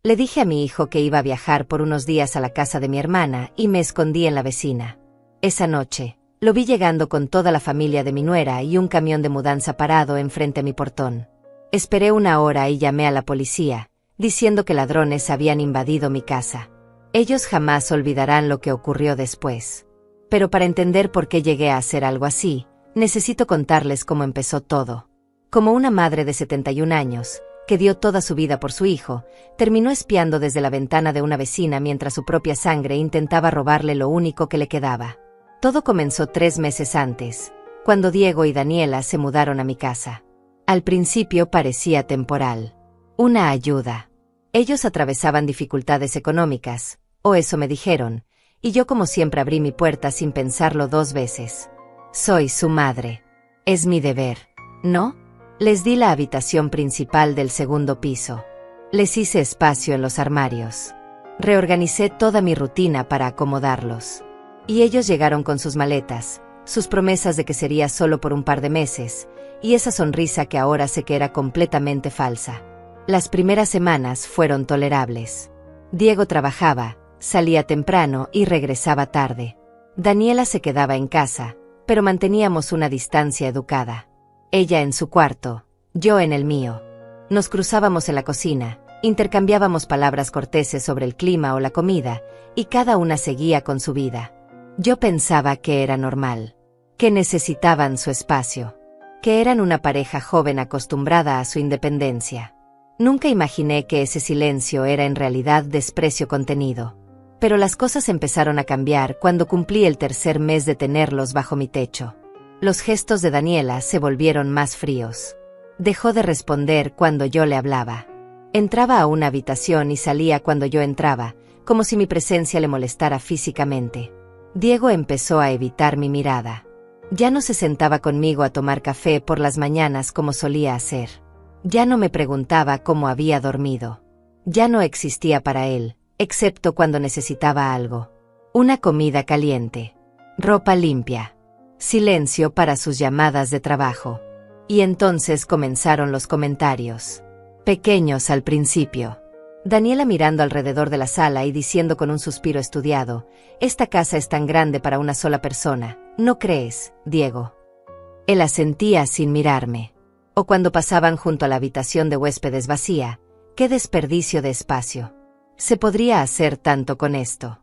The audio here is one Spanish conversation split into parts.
Le dije a mi hijo que iba a viajar por unos días a la casa de mi hermana y me escondí en la vecina. Esa noche, lo vi llegando con toda la familia de mi nuera y un camión de mudanza parado enfrente a mi portón. Esperé una hora y llamé a la policía, diciendo que ladrones habían invadido mi casa. Ellos jamás olvidarán lo que ocurrió después. Pero para entender por qué llegué a hacer algo así, necesito contarles cómo empezó todo. Como una madre de 71 años, que dio toda su vida por su hijo, terminó espiando desde la ventana de una vecina mientras su propia sangre intentaba robarle lo único que le quedaba. Todo comenzó 3 meses antes, cuando Diego y Daniela se mudaron a mi casa. Al principio parecía temporal. Una ayuda. Ellos atravesaban dificultades económicas, o eso me dijeron, y yo como siempre abrí mi puerta sin pensarlo 2 veces. Soy su madre. Es mi deber, ¿no? Les di la habitación principal del 2º piso. Les hice espacio en los armarios. Reorganicé toda mi rutina para acomodarlos. Y ellos llegaron con sus maletas, sus promesas de que sería solo por un par de meses, y esa sonrisa que ahora sé que era completamente falsa. Las primeras semanas fueron tolerables. Diego trabajaba, salía temprano y regresaba tarde. Daniela se quedaba en casa, pero manteníamos una distancia educada. Ella en su cuarto, yo en el mío. Nos cruzábamos en la cocina, intercambiábamos palabras corteses sobre el clima o la comida, y cada una seguía con su vida. Yo pensaba que era normal, que necesitaban su espacio, que eran una pareja joven acostumbrada a su independencia. Nunca imaginé que ese silencio era en realidad desprecio contenido. Pero las cosas empezaron a cambiar cuando cumplí el 3er mes de tenerlos bajo mi techo. Los gestos de Daniela se volvieron más fríos. Dejó de responder cuando yo le hablaba. Entraba a una habitación y salía cuando yo entraba, como si mi presencia le molestara físicamente. Diego empezó a evitar mi mirada. Ya no se sentaba conmigo a tomar café por las mañanas como solía hacer. Ya no me preguntaba cómo había dormido. Ya no existía para él, excepto cuando necesitaba algo. Una comida caliente. Ropa limpia. Silencio para sus llamadas de trabajo. Y entonces comenzaron los comentarios. Pequeños al principio. Daniela mirando alrededor de la sala y diciendo con un suspiro estudiado, «Esta casa es tan grande para una sola persona, ¿no crees, Diego?» Él asentía sin mirarme. O cuando pasaban junto a la habitación de huéspedes vacía, «¡Qué desperdicio de espacio! Se podría hacer tanto con esto».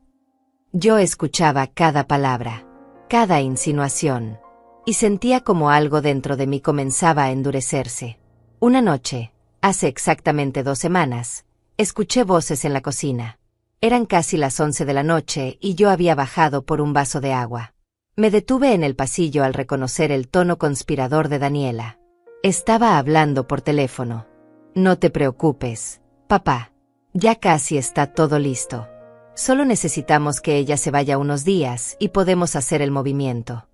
Yo escuchaba cada palabra, cada insinuación, y sentía como algo dentro de mí comenzaba a endurecerse. Una noche, hace exactamente 2 semanas, escuché voces en la cocina. Eran casi las 11 de la noche y yo había bajado por un vaso de agua. Me detuve en el pasillo al reconocer el tono conspirador de Daniela. Estaba hablando por teléfono. «No te preocupes, papá. Ya casi está todo listo. Solo necesitamos que ella se vaya unos días y podemos hacer el movimiento».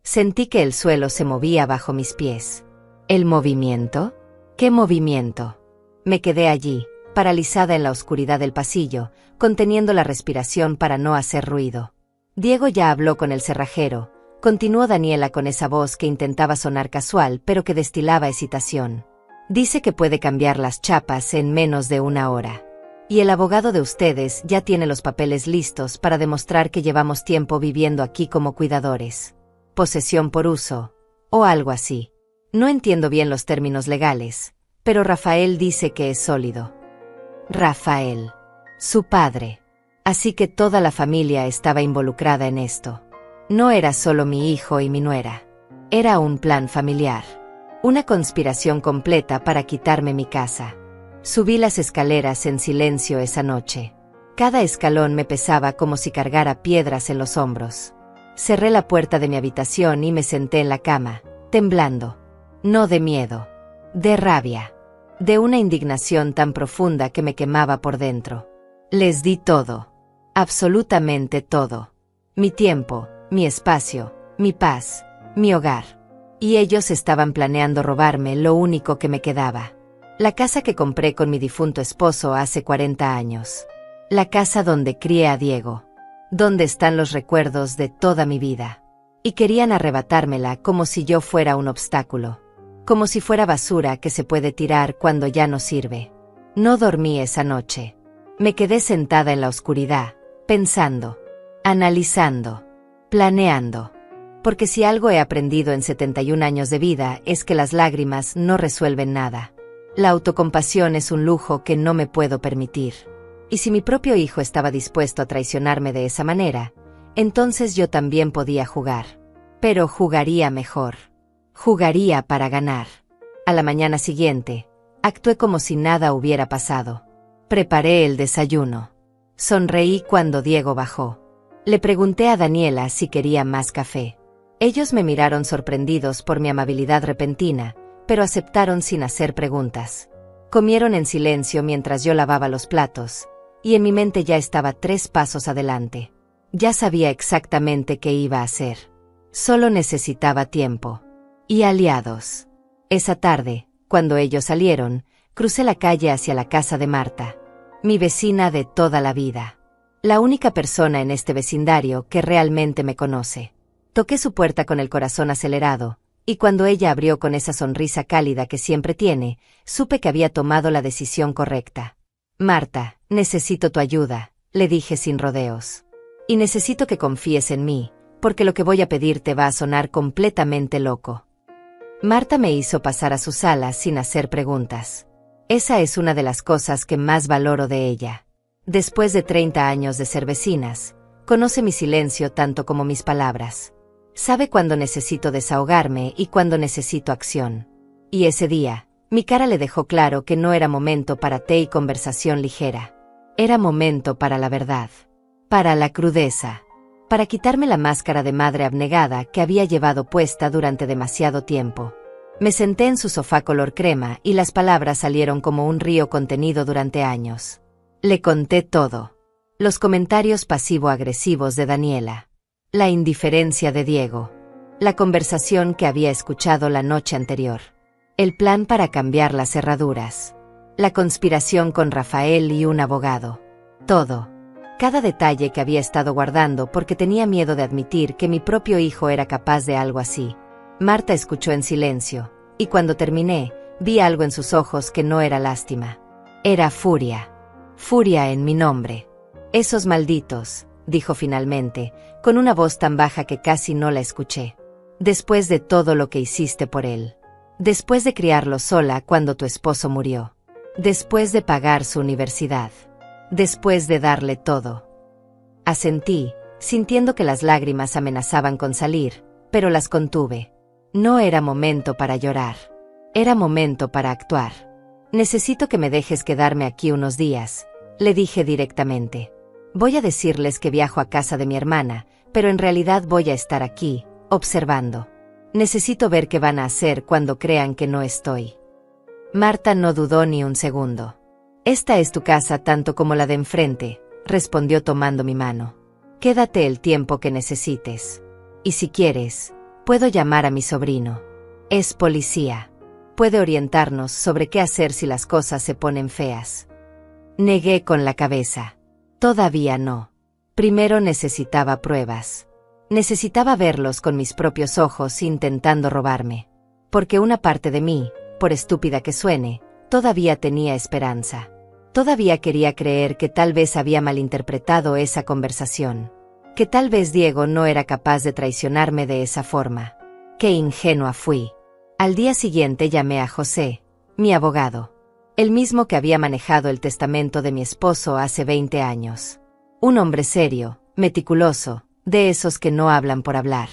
Sentí que el suelo se movía bajo mis pies. ¿El movimiento? ¿Qué movimiento? Me quedé allí, paralizada en la oscuridad del pasillo, conteniendo la respiración para no hacer ruido. Diego ya habló con el cerrajero, continuó Daniela con esa voz que intentaba sonar casual pero que destilaba excitación. «Dice que puede cambiar las chapas en menos de 1 hora. Y el abogado de ustedes ya tiene los papeles listos para demostrar que llevamos tiempo viviendo aquí como cuidadores. Posesión por uso, o algo así. No entiendo bien los términos legales, pero Rafael dice que es sólido». Rafael. Su padre. Así que toda la familia estaba involucrada en esto. No era solo mi hijo y mi nuera. Era un plan familiar. Una conspiración completa para quitarme mi casa. Subí las escaleras en silencio esa noche. Cada escalón me pesaba como si cargara piedras en los hombros. Cerré la puerta de mi habitación y me senté en la cama, temblando. No de miedo. De rabia. De una indignación tan profunda que me quemaba por dentro. Les di todo. Absolutamente todo. Mi tiempo, mi espacio, mi paz, mi hogar. Y ellos estaban planeando robarme lo único que me quedaba. La casa que compré con mi difunto esposo hace 40 años. La casa donde crié a Diego. Donde están los recuerdos de toda mi vida. Y querían arrebatármela como si yo fuera un obstáculo. Como si fuera basura que se puede tirar cuando ya no sirve. No dormí esa noche. Me quedé sentada en la oscuridad, pensando, analizando, planeando. Porque si algo he aprendido en 71 años de vida es que las lágrimas no resuelven nada. La autocompasión es un lujo que no me puedo permitir. Y si mi propio hijo estaba dispuesto a traicionarme de esa manera, entonces yo también podía jugar. Pero jugaría mejor. Jugaría para ganar. A la mañana siguiente, actué como si nada hubiera pasado. Preparé el desayuno. Sonreí cuando Diego bajó. Le pregunté a Daniela si quería más café. Ellos me miraron sorprendidos por mi amabilidad repentina, pero aceptaron sin hacer preguntas. Comieron en silencio mientras yo lavaba los platos, y en mi mente ya estaba 3 pasos adelante. Ya sabía exactamente qué iba a hacer. Solo necesitaba tiempo. Y aliados. Esa tarde, cuando ellos salieron, crucé la calle hacia la casa de Marta, mi vecina de toda la vida. La única persona en este vecindario que realmente me conoce. Toqué su puerta con el corazón acelerado, y cuando ella abrió con esa sonrisa cálida que siempre tiene, supe que había tomado la decisión correcta. Marta, necesito tu ayuda, le dije sin rodeos. Y necesito que confíes en mí, porque lo que voy a pedirte va a sonar completamente loco. Marta me hizo pasar a su sala sin hacer preguntas. Esa es una de las cosas que más valoro de ella. Después de 30 años de ser vecinas, conoce mi silencio tanto como mis palabras. Sabe cuándo necesito desahogarme y cuándo necesito acción. Y ese día, mi cara le dejó claro que no era momento para té y conversación ligera. Era momento para la verdad. Para la crudeza. Para quitarme la máscara de madre abnegada que había llevado puesta durante demasiado tiempo. Me senté en su sofá color crema y las palabras salieron como un río contenido durante años. Le conté todo. Los comentarios pasivo-agresivos de Daniela. La indiferencia de Diego. La conversación que había escuchado la noche anterior. El plan para cambiar las cerraduras. La conspiración con Rafael y un abogado. Todo. Cada detalle que había estado guardando porque tenía miedo de admitir que mi propio hijo era capaz de algo así. Marta escuchó en silencio, y cuando terminé, vi algo en sus ojos que no era lástima. Era furia. Furia en mi nombre. Esos malditos, dijo finalmente, con una voz tan baja que casi no la escuché. Después de todo lo que hiciste por él. Después de criarlo sola cuando tu esposo murió. Después de pagar su universidad. Después de darle todo. Asentí, sintiendo que las lágrimas amenazaban con salir, pero las contuve. No era momento para llorar. Era momento para actuar. Necesito que me dejes quedarme aquí unos días, le dije directamente. Voy a decirles que viajo a casa de mi hermana, pero en realidad voy a estar aquí, observando. Necesito ver qué van a hacer cuando crean que no estoy. Marta no dudó ni un segundo. Esta es tu casa tanto como la de enfrente, respondió tomando mi mano. Quédate el tiempo que necesites. Y si quieres, puedo llamar a mi sobrino. Es policía. Puede orientarnos sobre qué hacer si las cosas se ponen feas. Negué con la cabeza. Todavía no. Primero necesitaba pruebas. Necesitaba verlos con mis propios ojos intentando robarme. Porque una parte de mí, por estúpida que suene, todavía tenía esperanza. Todavía quería creer que tal vez había malinterpretado esa conversación. Que tal vez Diego no era capaz de traicionarme de esa forma. Qué ingenua fui. Al día siguiente llamé a José, mi abogado. El mismo que había manejado el testamento de mi esposo hace 20 años. Un hombre serio, meticuloso, de esos que no hablan por hablar.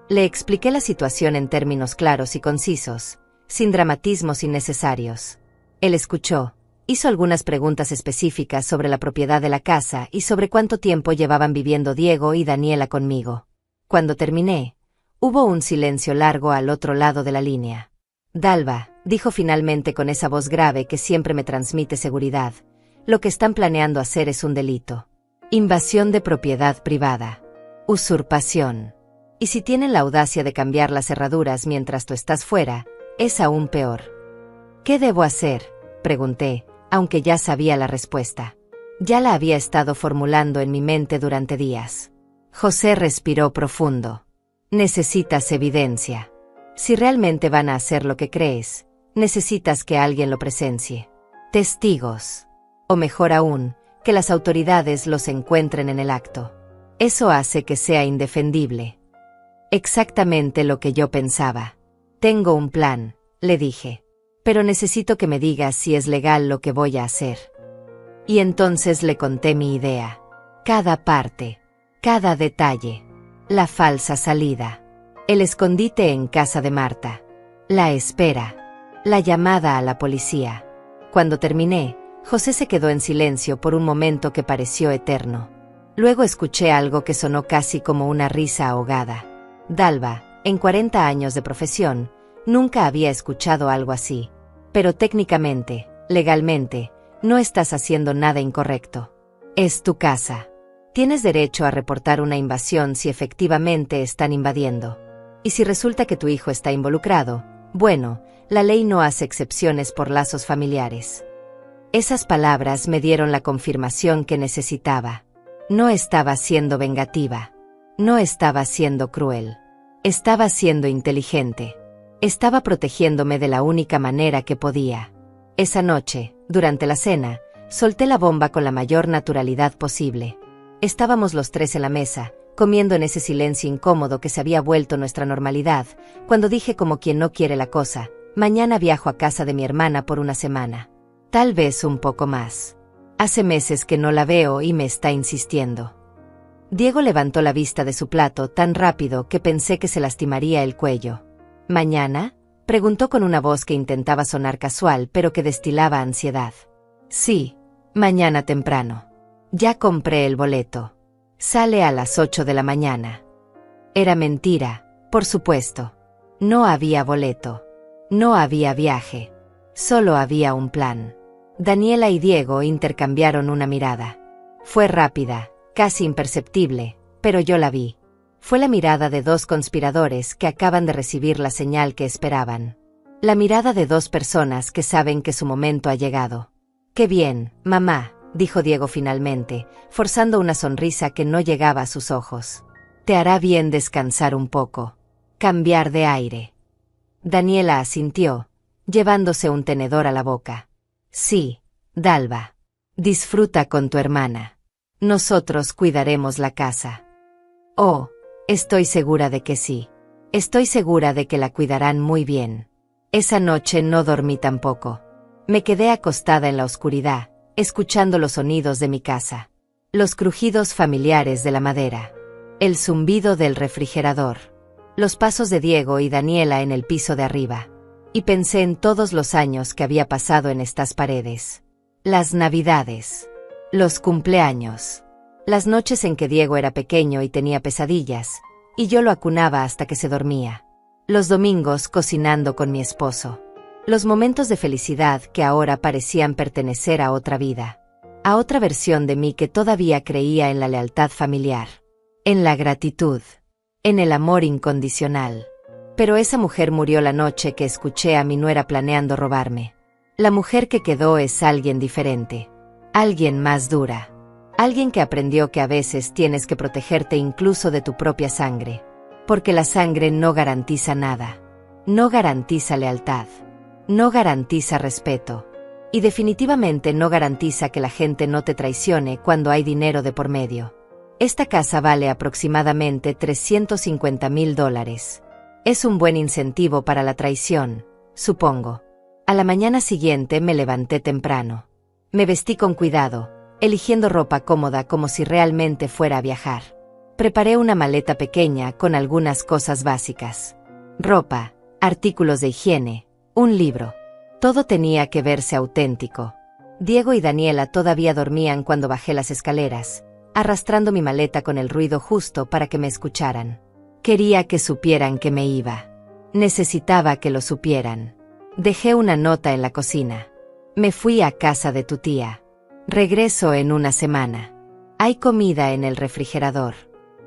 Le expliqué la situación en términos claros y concisos, sin dramatismos innecesarios. Él escuchó. Hizo algunas preguntas específicas sobre la propiedad de la casa y sobre cuánto tiempo llevaban viviendo Diego y Daniela conmigo. Cuando terminé, hubo un silencio largo al otro lado de la línea. Dalva, dijo finalmente con esa voz grave que siempre me transmite seguridad, lo que están planeando hacer es un delito. Invasión de propiedad privada. Usurpación. Y si tienen la audacia de cambiar las cerraduras mientras tú estás fuera, es aún peor. ¿Qué debo hacer?, pregunté, aunque ya sabía la respuesta. Ya la había estado formulando en mi mente durante días. José respiró profundo. Necesitas evidencia. Si realmente van a hacer lo que crees, necesitas que alguien lo presencie. Testigos. O mejor aún, que las autoridades los encuentren en el acto. Eso hace que sea indefendible. Exactamente lo que yo pensaba. Tengo un plan, le dije. Pero necesito que me digas si es legal lo que voy a hacer. Y entonces le conté mi idea. Cada parte. Cada detalle. La falsa salida. El escondite en casa de Marta. La espera. La llamada a la policía. Cuando terminé, José se quedó en silencio por un momento que pareció eterno. Luego escuché algo que sonó casi como una risa ahogada. Dalva, en 40 años de profesión, nunca había escuchado algo así. Pero técnicamente, legalmente, no estás haciendo nada incorrecto. Es tu casa. Tienes derecho a reportar una invasión si efectivamente están invadiendo. Y si resulta que tu hijo está involucrado, bueno, la ley no hace excepciones por lazos familiares. Esas palabras me dieron la confirmación que necesitaba. No estaba siendo vengativa. No estaba siendo cruel. Estaba siendo inteligente. Estaba protegiéndome de la única manera que podía. Esa noche, durante la cena, solté la bomba con la mayor naturalidad posible. Estábamos los tres en la mesa, comiendo en ese silencio incómodo que se había vuelto nuestra normalidad, cuando dije como quien no quiere la cosa: mañana viajo a casa de mi hermana por una semana. Tal vez un poco más. Hace meses que no la veo y me está insistiendo. Diego levantó la vista de su plato tan rápido que pensé que se lastimaría el cuello. ¿Mañana?, preguntó con una voz que intentaba sonar casual pero que destilaba ansiedad. Sí, mañana temprano. Ya compré el boleto. Sale a las 8 de la mañana. Era mentira, por supuesto. No había boleto. No había viaje. Solo había un plan. Daniela y Diego intercambiaron una mirada. Fue rápida, casi imperceptible, pero yo la vi. Fue la mirada de dos conspiradores que acaban de recibir la señal que esperaban. La mirada de dos personas que saben que su momento ha llegado. «Qué bien, mamá», dijo Diego finalmente, forzando una sonrisa que no llegaba a sus ojos. «Te hará bien descansar un poco. Cambiar de aire». Daniela asintió, llevándose un tenedor a la boca. «Sí, Dalva. Disfruta con tu hermana. Nosotros cuidaremos la casa». «Oh, estoy segura de que sí. Estoy segura de que la cuidarán muy bien». Esa noche no dormí tampoco. Me quedé acostada en la oscuridad, escuchando los sonidos de mi casa. Los crujidos familiares de la madera. El zumbido del refrigerador. Los pasos de Diego y Daniela en el piso de arriba. Y pensé en todos los años que había pasado en estas paredes. Las navidades. Los cumpleaños. Las noches en que Diego era pequeño y tenía pesadillas, y yo lo acunaba hasta que se dormía. Los domingos cocinando con mi esposo. Los momentos de felicidad que ahora parecían pertenecer a otra vida. A otra versión de mí que todavía creía en la lealtad familiar. En la gratitud. En el amor incondicional. Pero esa mujer murió la noche que escuché a mi nuera planeando robarme. La mujer que quedó es alguien diferente. Alguien más dura. Alguien que aprendió que a veces tienes que protegerte incluso de tu propia sangre. Porque la sangre no garantiza nada. No garantiza lealtad. No garantiza respeto. Y definitivamente no garantiza que la gente no te traicione cuando hay dinero de por medio. Esta casa vale aproximadamente $350,000. Es un buen incentivo para la traición, supongo. A la mañana siguiente me levanté temprano. Me vestí con cuidado, eligiendo ropa cómoda como si realmente fuera a viajar. Preparé una maleta pequeña con algunas cosas básicas. Ropa, artículos de higiene, un libro. Todo tenía que verse auténtico. Diego y Daniela todavía dormían cuando bajé las escaleras, arrastrando mi maleta con el ruido justo para que me escucharan. Quería que supieran que me iba. Necesitaba que lo supieran. Dejé una nota en la cocina. Me fui a casa de tu tía. Regreso en una semana. Hay comida en el refrigerador.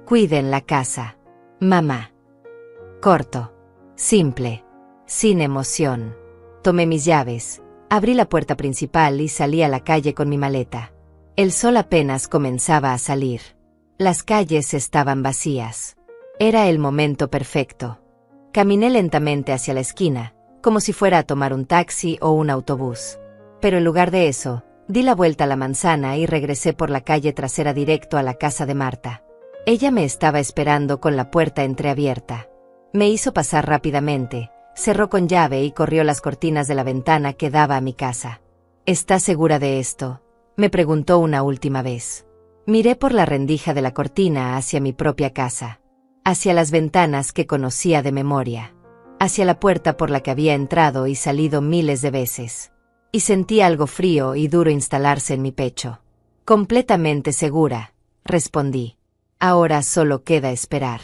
Cuiden la casa. Mamá. Corto. Simple. Sin emoción. Tomé mis llaves, abrí la puerta principal y salí a la calle con mi maleta. El sol apenas comenzaba a salir. Las calles estaban vacías. Era el momento perfecto. Caminé lentamente hacia la esquina, como si fuera a tomar un taxi o un autobús. Pero en lugar de eso, di la vuelta a la manzana y regresé por la calle trasera directo a la casa de Marta. Ella me estaba esperando con la puerta entreabierta. Me hizo pasar rápidamente, cerró con llave y corrió las cortinas de la ventana que daba a mi casa. ¿Estás segura de esto?, me preguntó una última vez. Miré por la rendija de la cortina hacia mi propia casa, hacia las ventanas que conocía de memoria, hacia la puerta por la que había entrado y salido miles de veces. Y sentí algo frío y duro instalarse en mi pecho. Completamente segura, respondí. Ahora solo queda esperar.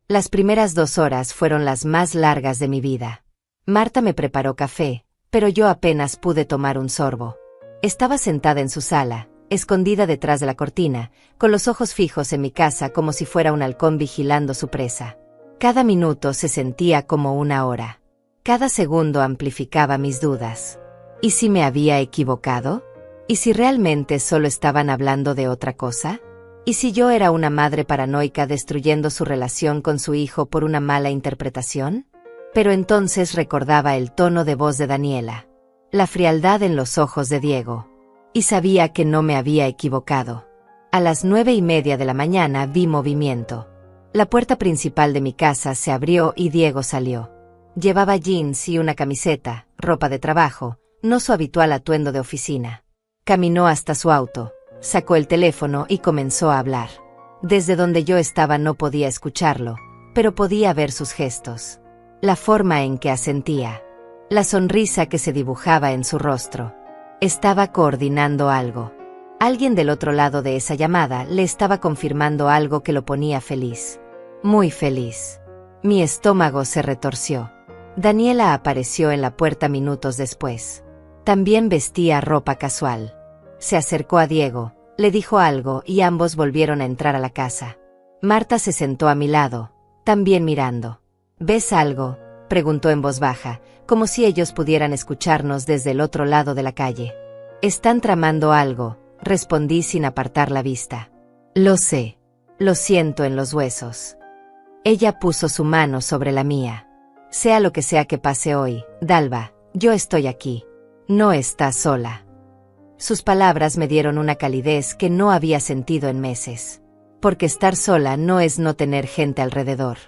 Las primeras 2 horas fueron las más largas de mi vida. Marta me preparó café, pero yo apenas pude tomar un sorbo. Estaba sentada en su sala, escondida detrás de la cortina, con los ojos fijos en mi casa como si fuera un halcón vigilando su presa. Cada minuto se sentía como una hora. Cada segundo amplificaba mis dudas. ¿Y si me había equivocado? ¿Y si realmente solo estaban hablando de otra cosa? ¿Y si yo era una madre paranoica destruyendo su relación con su hijo por una mala interpretación? Pero entonces recordaba el tono de voz de Daniela, la frialdad en los ojos de Diego, y sabía que no me había equivocado. A las 9:30 de la mañana vi movimiento. La puerta principal de mi casa se abrió y Diego salió. Llevaba jeans y una camiseta, ropa de trabajo, no su habitual atuendo de oficina. Caminó hasta su auto, sacó el teléfono y comenzó a hablar. Desde donde yo estaba no podía escucharlo, pero podía ver sus gestos, la forma en que asentía, la sonrisa que se dibujaba en su rostro. Estaba coordinando algo. Alguien del otro lado de esa llamada le estaba confirmando algo que lo ponía feliz. Muy feliz. Mi estómago se retorció. Daniela apareció en la puerta minutos después. También vestía ropa casual. Se acercó a Diego, le dijo algo y ambos volvieron a entrar a la casa. Marta se sentó a mi lado, también mirando. ¿Ves algo?, preguntó en voz baja, como si ellos pudieran escucharnos desde el otro lado de la calle. Están tramando algo, respondí sin apartar la vista. Lo sé. Lo siento en los huesos. Ella puso su mano sobre la mía. Sea lo que sea que pase hoy, Dalva, yo estoy aquí. No estás sola. Sus palabras me dieron una calidez que no había sentido en meses. Porque estar sola no es no tener gente alrededor.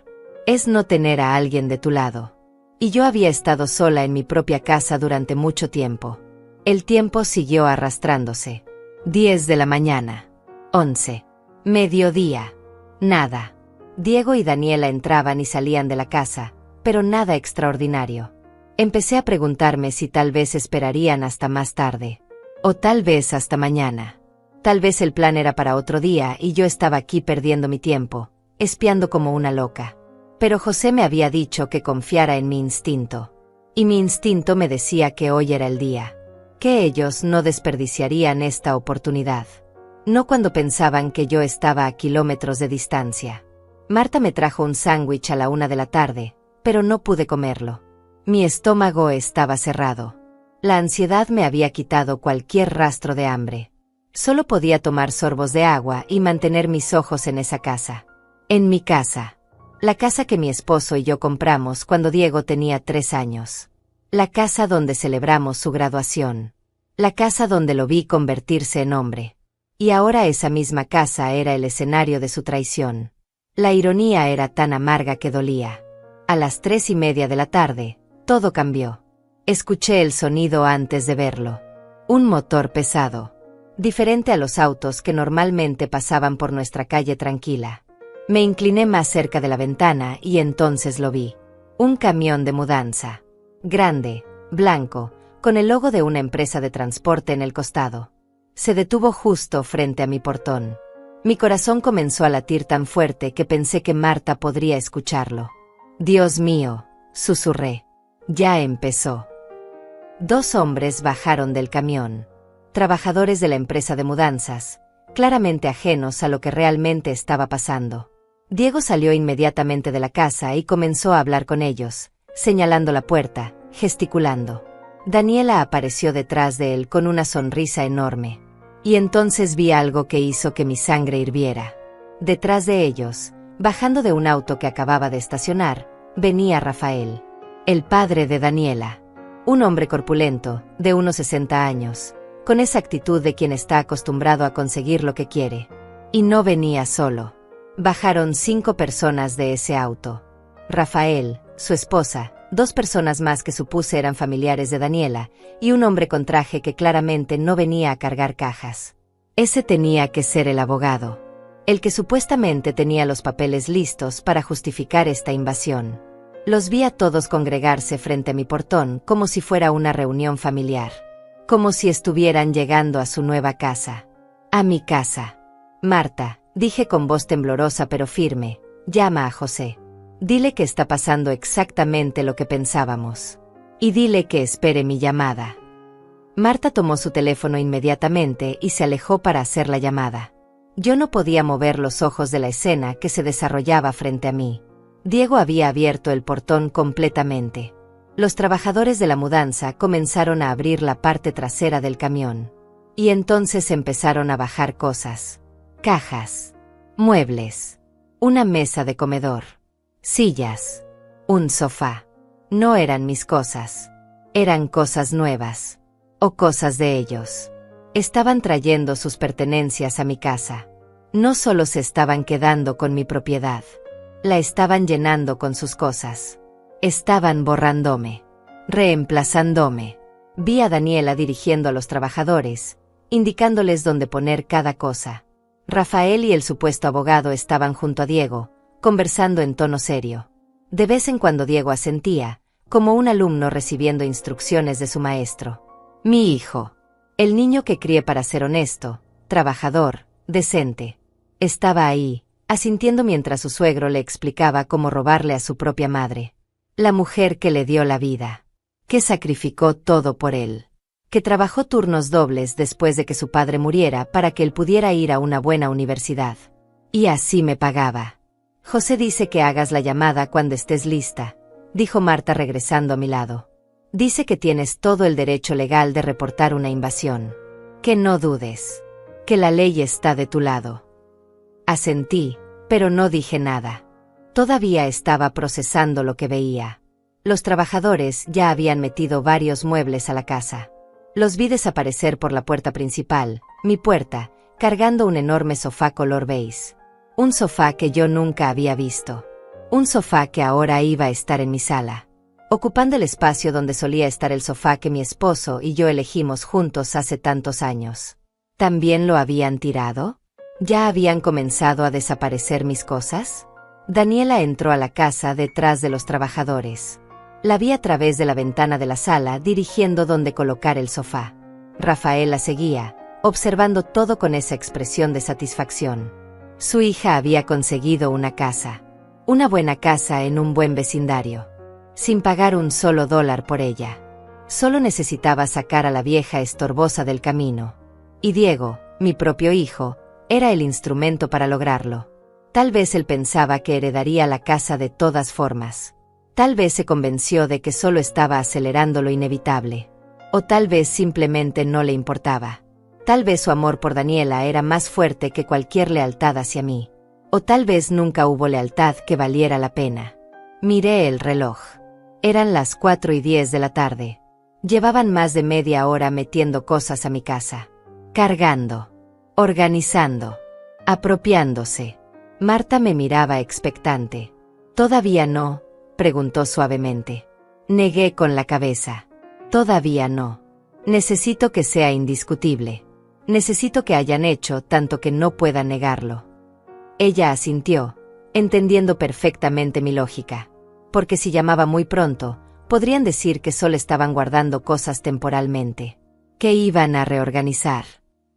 Es no tener a alguien de tu lado. Y yo había estado sola en mi propia casa durante mucho tiempo. El tiempo siguió arrastrándose. 10 de la mañana. 11. Mediodía. Nada. Diego y Daniela entraban y salían de la casa, pero nada extraordinario. Empecé a preguntarme si tal vez esperarían hasta más tarde. O tal vez hasta mañana. Tal vez el plan era para otro día y yo estaba aquí perdiendo mi tiempo, espiando como una loca. Pero José me había dicho que confiara en mi instinto. Y mi instinto me decía que hoy era el día. Que ellos no desperdiciarían esta oportunidad. No cuando pensaban que yo estaba a kilómetros de distancia. Marta me trajo un sándwich a la 1 de la tarde, pero no pude comerlo. Mi estómago estaba cerrado. La ansiedad me había quitado cualquier rastro de hambre. Solo podía tomar sorbos de agua y mantener mis ojos en esa casa. En mi casa. La casa que mi esposo y yo compramos cuando Diego tenía 3 años. La casa donde celebramos su graduación. La casa donde lo vi convertirse en hombre. Y ahora esa misma casa era el escenario de su traición. La ironía era tan amarga que dolía. A las 3:30 de la tarde, todo cambió. Escuché el sonido antes de verlo. Un motor pesado. Diferente a los autos que normalmente pasaban por nuestra calle tranquila. Me incliné más cerca de la ventana y entonces lo vi. Un camión de mudanza. Grande, blanco, con el logo de una empresa de transporte en el costado. Se detuvo justo frente a mi portón. Mi corazón comenzó a latir tan fuerte que pensé que Marta podría escucharlo. Dios mío, susurré. Ya empezó. 2 hombres bajaron del camión. Trabajadores de la empresa de mudanzas, claramente ajenos a lo que realmente estaba pasando. Diego salió inmediatamente de la casa y comenzó a hablar con ellos, señalando la puerta, gesticulando. Daniela apareció detrás de él con una sonrisa enorme. Y entonces vi algo que hizo que mi sangre hirviera. Detrás de ellos, bajando de un auto que acababa de estacionar, venía Rafael, el padre de Daniela. Un hombre corpulento, de unos 60 años, con esa actitud de quien está acostumbrado a conseguir lo que quiere. Y no venía solo. Bajaron 5 personas de ese auto. Rafael, su esposa, 2 personas más que supuse eran familiares de Daniela, y un hombre con traje que claramente no venía a cargar cajas. Ese tenía que ser el abogado. El que supuestamente tenía los papeles listos para justificar esta invasión. Los vi a todos congregarse frente a mi portón como si fuera una reunión familiar. Como si estuvieran llegando a su nueva casa. A mi casa. Marta, dije con voz temblorosa pero firme, llama a José. Dile que está pasando exactamente lo que pensábamos. Y dile que espere mi llamada. Marta tomó su teléfono inmediatamente y se alejó para hacer la llamada. Yo no podía mover los ojos de la escena que se desarrollaba frente a mí. Diego había abierto el portón completamente. Los trabajadores de la mudanza comenzaron a abrir la parte trasera del camión. Y entonces empezaron a bajar cosas. Cajas. Muebles. Una mesa de comedor. Sillas. Un sofá. No eran mis cosas. Eran cosas nuevas. O cosas de ellos. Estaban trayendo sus pertenencias a mi casa. No solo se estaban quedando con mi propiedad. La estaban llenando con sus cosas. Estaban borrándome. Reemplazándome. Vi a Daniela dirigiendo a los trabajadores, indicándoles dónde poner cada cosa. Rafael y el supuesto abogado estaban junto a Diego, conversando en tono serio. De vez en cuando Diego asentía, como un alumno recibiendo instrucciones de su maestro. Mi hijo. El niño que crié para ser honesto, trabajador, decente. Estaba ahí, asintiendo mientras su suegro le explicaba cómo robarle a su propia madre. La mujer que le dio la vida. Que sacrificó todo por él. Que trabajó turnos dobles después de que su padre muriera para que él pudiera ir a una buena universidad. Y así me pagaba. José dice que hagas la llamada cuando estés lista, dijo Marta regresando a mi lado. Dice que tienes todo el derecho legal de reportar una invasión. Que no dudes. Que la ley está de tu lado. Asentí, pero no dije nada. Todavía estaba procesando lo que veía. Los trabajadores ya habían metido varios muebles a la casa. Los vi desaparecer por la puerta principal, mi puerta, cargando un enorme sofá color beige. Un sofá que yo nunca había visto. Un sofá que ahora iba a estar en mi sala, ocupando el espacio donde solía estar el sofá que mi esposo y yo elegimos juntos hace tantos años. ¿También lo habían tirado? ¿Ya habían comenzado a desaparecer mis cosas? Daniela entró a la casa detrás de los trabajadores. La vi a través de la ventana de la sala dirigiendo dónde colocar el sofá. Rafael la seguía, observando todo con esa expresión de satisfacción. Su hija había conseguido una casa. Una buena casa en un buen vecindario. Sin pagar un solo dólar por ella. Solo necesitaba sacar a la vieja estorbosa del camino. Y Diego, mi propio hijo, era el instrumento para lograrlo. Tal vez él pensaba que heredaría la casa de todas formas. Tal vez se convenció de que solo estaba acelerando lo inevitable. O tal vez simplemente no le importaba. Tal vez su amor por Daniela era más fuerte que cualquier lealtad hacia mí. O tal vez nunca hubo lealtad que valiera la pena. Miré el reloj. Eran las 4:10 de la tarde. Llevaban más de media hora metiendo cosas a mi casa. Cargando. Organizando. Apropiándose. Marta me miraba expectante. ¿Todavía no?, preguntó suavemente. Negué con la cabeza. Todavía no. Necesito que sea indiscutible. Necesito que hayan hecho tanto que no pueda negarlo. Ella asintió, entendiendo perfectamente mi lógica. Porque si llamaba muy pronto, podrían decir que solo estaban guardando cosas temporalmente. Que iban a reorganizar.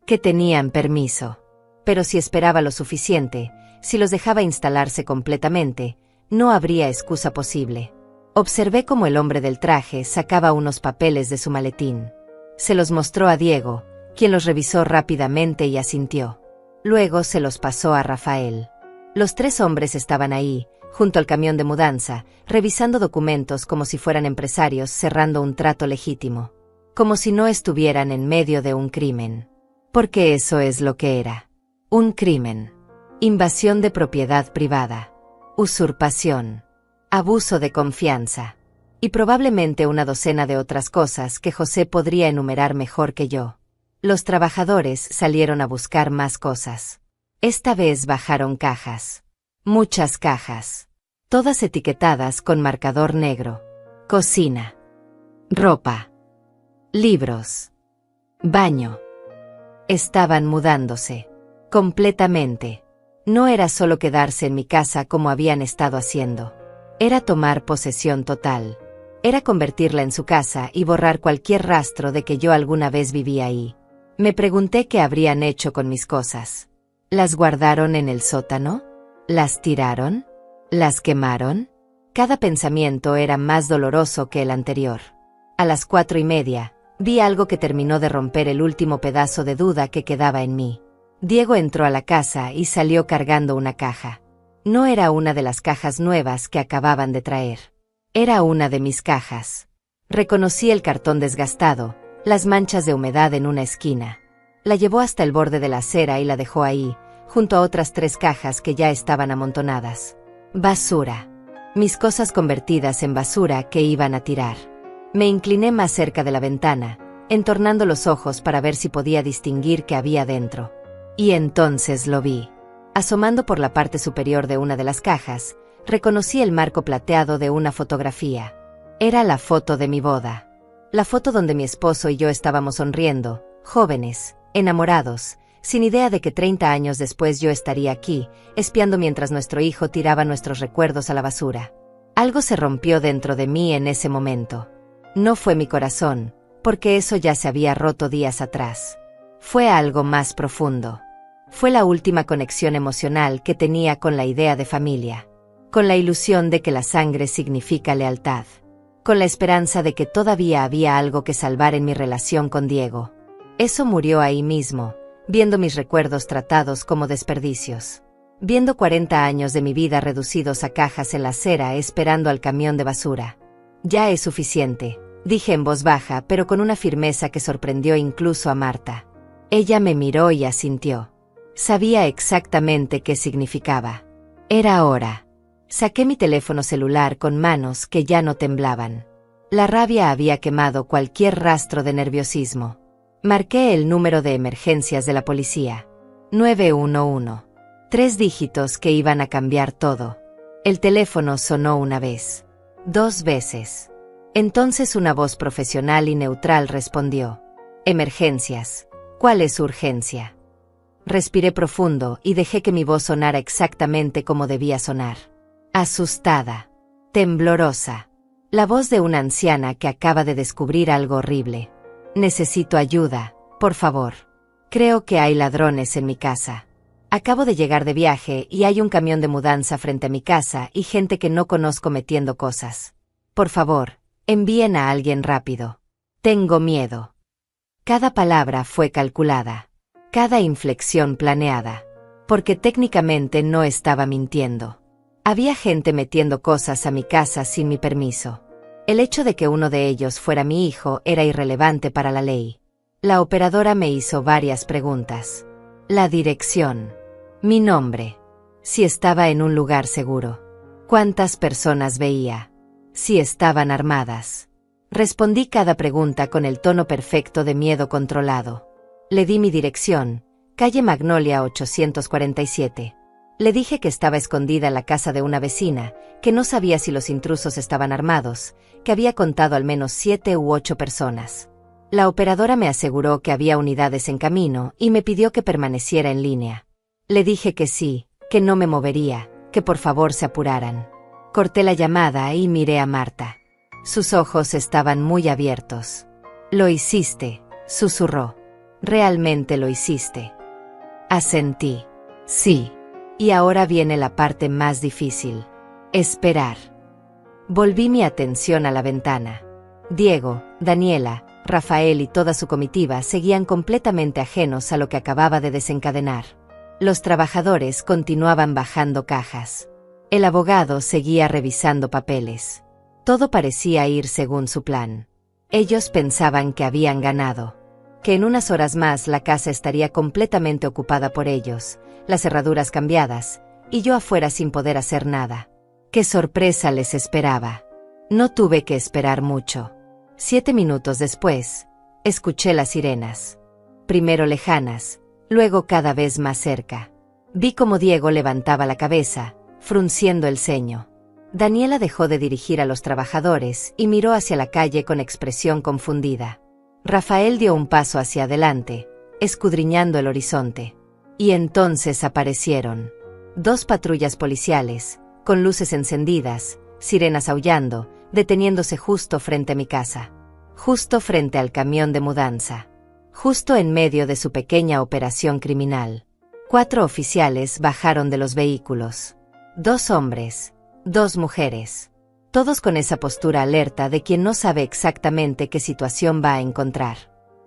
Que tenían permiso. Pero si esperaba lo suficiente, si los dejaba instalarse completamente, no habría excusa posible. Observé cómo el hombre del traje sacaba unos papeles de su maletín. Se los mostró a Diego, quien los revisó rápidamente y asintió. Luego se los pasó a Rafael. Los 3 hombres estaban ahí, junto al camión de mudanza, revisando documentos como si fueran empresarios cerrando un trato legítimo. Como si no estuvieran en medio de un crimen. Porque eso es lo que era. Un crimen. Invasión de propiedad privada. Usurpación. Abuso de confianza. Y probablemente una docena de otras cosas que José podría enumerar mejor que yo. Los trabajadores salieron a buscar más cosas. Esta vez bajaron cajas. Muchas cajas. Todas etiquetadas con marcador negro. Cocina. Ropa. Libros. Baño. Estaban mudándose. Completamente. No era solo quedarse en mi casa como habían estado haciendo. Era tomar posesión total. Era convertirla en su casa y borrar cualquier rastro de que yo alguna vez vivía ahí. Me pregunté qué habrían hecho con mis cosas. ¿Las guardaron en el sótano? ¿Las tiraron? ¿Las quemaron? Cada pensamiento era más doloroso que el anterior. A las 4:30, vi algo que terminó de romper el último pedazo de duda que quedaba en mí. Diego entró a la casa y salió cargando una caja. No era una de las cajas nuevas que acababan de traer. Era una de mis cajas. Reconocí el cartón desgastado, las manchas de humedad en una esquina. La llevó hasta el borde de la acera y la dejó ahí, junto a otras 3 cajas que ya estaban amontonadas. Basura. Mis cosas convertidas en basura que iban a tirar. Me incliné más cerca de la ventana, entornando los ojos para ver si podía distinguir qué había dentro. Y entonces lo vi. Asomando por la parte superior de una de las cajas, reconocí el marco plateado de una fotografía. Era la foto de mi boda. La foto donde mi esposo y yo estábamos sonriendo, jóvenes, enamorados, sin idea de que 30 años después yo estaría aquí, espiando mientras nuestro hijo tiraba nuestros recuerdos a la basura. Algo se rompió dentro de mí en ese momento. No fue mi corazón, porque eso ya se había roto días atrás. Fue algo más profundo. Fue la última conexión emocional que tenía con la idea de familia. Con la ilusión de que la sangre significa lealtad. Con la esperanza de que todavía había algo que salvar en mi relación con Diego. Eso murió ahí mismo, viendo mis recuerdos tratados como desperdicios. Viendo 40 años de mi vida reducidos a cajas en la acera esperando al camión de basura. Ya es suficiente, dije en voz baja pero con una firmeza que sorprendió incluso a Marta. Ella me miró y asintió. Sabía exactamente qué significaba. Era hora. Saqué mi teléfono celular con manos que ya no temblaban. La rabia había quemado cualquier rastro de nerviosismo. Marqué el número de emergencias de la policía. 911. 3 dígitos que iban a cambiar todo. El teléfono sonó una vez. 2 veces. Entonces una voz profesional y neutral respondió. Emergencias. ¿Cuál es su urgencia? Respiré profundo y dejé que mi voz sonara exactamente como debía sonar. Asustada. Temblorosa. La voz de una anciana que acaba de descubrir algo horrible. Necesito ayuda, por favor. Creo que hay ladrones en mi casa. Acabo de llegar de viaje y hay un camión de mudanza frente a mi casa y gente que no conozco metiendo cosas. Por favor, envíen a alguien rápido. Tengo miedo. Cada palabra fue calculada. Cada inflexión planeada. Porque técnicamente no estaba mintiendo. Había gente metiendo cosas a mi casa sin mi permiso. El hecho de que uno de ellos fuera mi hijo era irrelevante para la ley. La operadora me hizo varias preguntas. La dirección. Mi nombre. Si estaba en un lugar seguro. ¿Cuántas personas veía? Si estaban armadas. Respondí cada pregunta con el tono perfecto de miedo controlado. Le di mi dirección, calle Magnolia 847. Le dije que estaba escondida en la casa de una vecina, que no sabía si los intrusos estaban armados, que había contado al menos 7 u 8 personas. La operadora me aseguró que había unidades en camino y me pidió que permaneciera en línea. Le dije que sí, que no me movería, que por favor se apuraran. Corté la llamada y miré a Marta. Sus ojos estaban muy abiertos. Lo hiciste, susurró. Realmente lo hiciste. Asentí. Sí. Y ahora viene la parte más difícil. Esperar. Volví mi atención a la ventana. Diego, Daniela, Rafael y toda su comitiva seguían completamente ajenos a lo que acababa de desencadenar. Los trabajadores continuaban bajando cajas. El abogado seguía revisando papeles. Todo parecía ir según su plan. Ellos pensaban que habían ganado. Que en unas horas más la casa estaría completamente ocupada por ellos, las cerraduras cambiadas, y yo afuera sin poder hacer nada. ¡Qué sorpresa les esperaba! No tuve que esperar mucho. 7 minutos después, escuché las sirenas. Primero lejanas, luego cada vez más cerca. Vi cómo Diego levantaba la cabeza, frunciendo el ceño. Daniela dejó de dirigir a los trabajadores y miró hacia la calle con expresión confundida. Rafael dio un paso hacia adelante, escudriñando el horizonte. Y entonces aparecieron 2 patrullas policiales, con luces encendidas, sirenas aullando, deteniéndose justo frente a mi casa. Justo frente al camión de mudanza. Justo en medio de su pequeña operación criminal. 4 oficiales bajaron de los vehículos. 2 hombres, 2 mujeres. Todos con esa postura alerta de quien no sabe exactamente qué situación va a encontrar.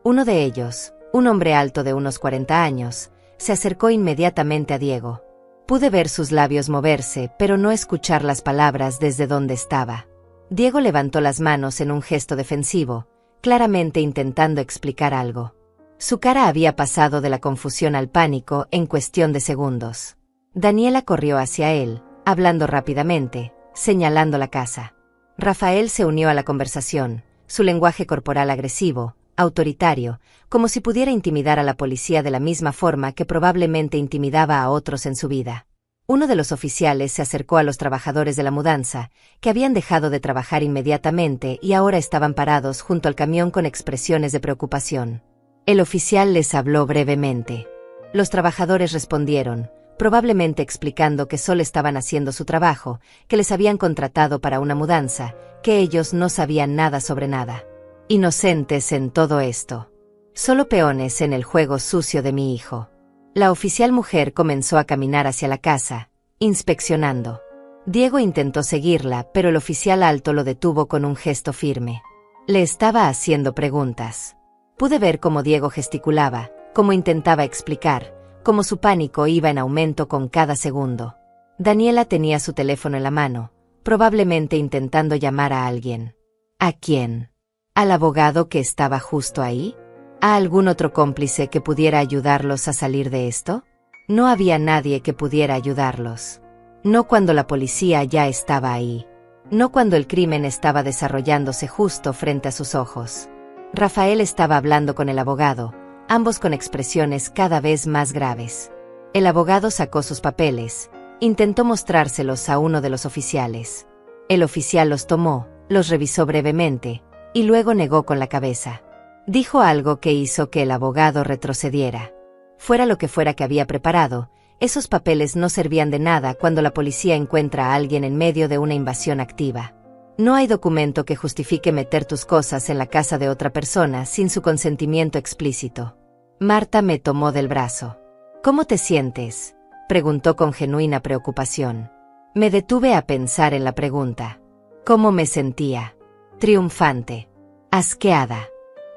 Uno de ellos, un hombre alto de unos 40 años, se acercó inmediatamente a Diego. Pude ver sus labios moverse, pero no escuchar las palabras desde donde estaba. Diego levantó las manos en un gesto defensivo, claramente intentando explicar algo. Su cara había pasado de la confusión al pánico en cuestión de segundos. Daniela corrió hacia él, hablando rápidamente, señalando la casa. Rafael se unió a la conversación, su lenguaje corporal agresivo, autoritario, como si pudiera intimidar a la policía de la misma forma que probablemente intimidaba a otros en su vida. Uno de los oficiales se acercó a los trabajadores de la mudanza, que habían dejado de trabajar inmediatamente y ahora estaban parados junto al camión con expresiones de preocupación. El oficial les habló brevemente. Los trabajadores respondieron, probablemente explicando que solo estaban haciendo su trabajo, que les habían contratado para una mudanza, que ellos no sabían nada sobre nada. Inocentes en todo esto. Solo peones en el juego sucio de mi hijo. La oficial mujer comenzó a caminar hacia la casa, inspeccionando. Diego intentó seguirla, pero el oficial alto lo detuvo con un gesto firme. Le estaba haciendo preguntas. Pude ver cómo Diego gesticulaba, cómo intentaba explicar, cómo su pánico iba en aumento con cada segundo. Daniela tenía su teléfono en la mano, probablemente intentando llamar a alguien. ¿A quién? ¿Al abogado que estaba justo ahí? ¿A algún otro cómplice que pudiera ayudarlos a salir de esto? No había nadie que pudiera ayudarlos. No cuando la policía ya estaba ahí. No cuando el crimen estaba desarrollándose justo frente a sus ojos. Rafael estaba hablando con el abogado, ambos con expresiones cada vez más graves. El abogado sacó sus papeles, intentó mostrárselos a uno de los oficiales. El oficial los tomó, los revisó brevemente, y luego negó con la cabeza. Dijo algo que hizo que el abogado retrocediera. Fuera lo que fuera que había preparado, esos papeles no servían de nada cuando la policía encuentra a alguien en medio de una invasión activa. No hay documento que justifique meter tus cosas en la casa de otra persona sin su consentimiento explícito. Marta me tomó del brazo. ¿Cómo te sientes?, preguntó con genuina preocupación. Me detuve a pensar en la pregunta. ¿Cómo me sentía? Triunfante, asqueada,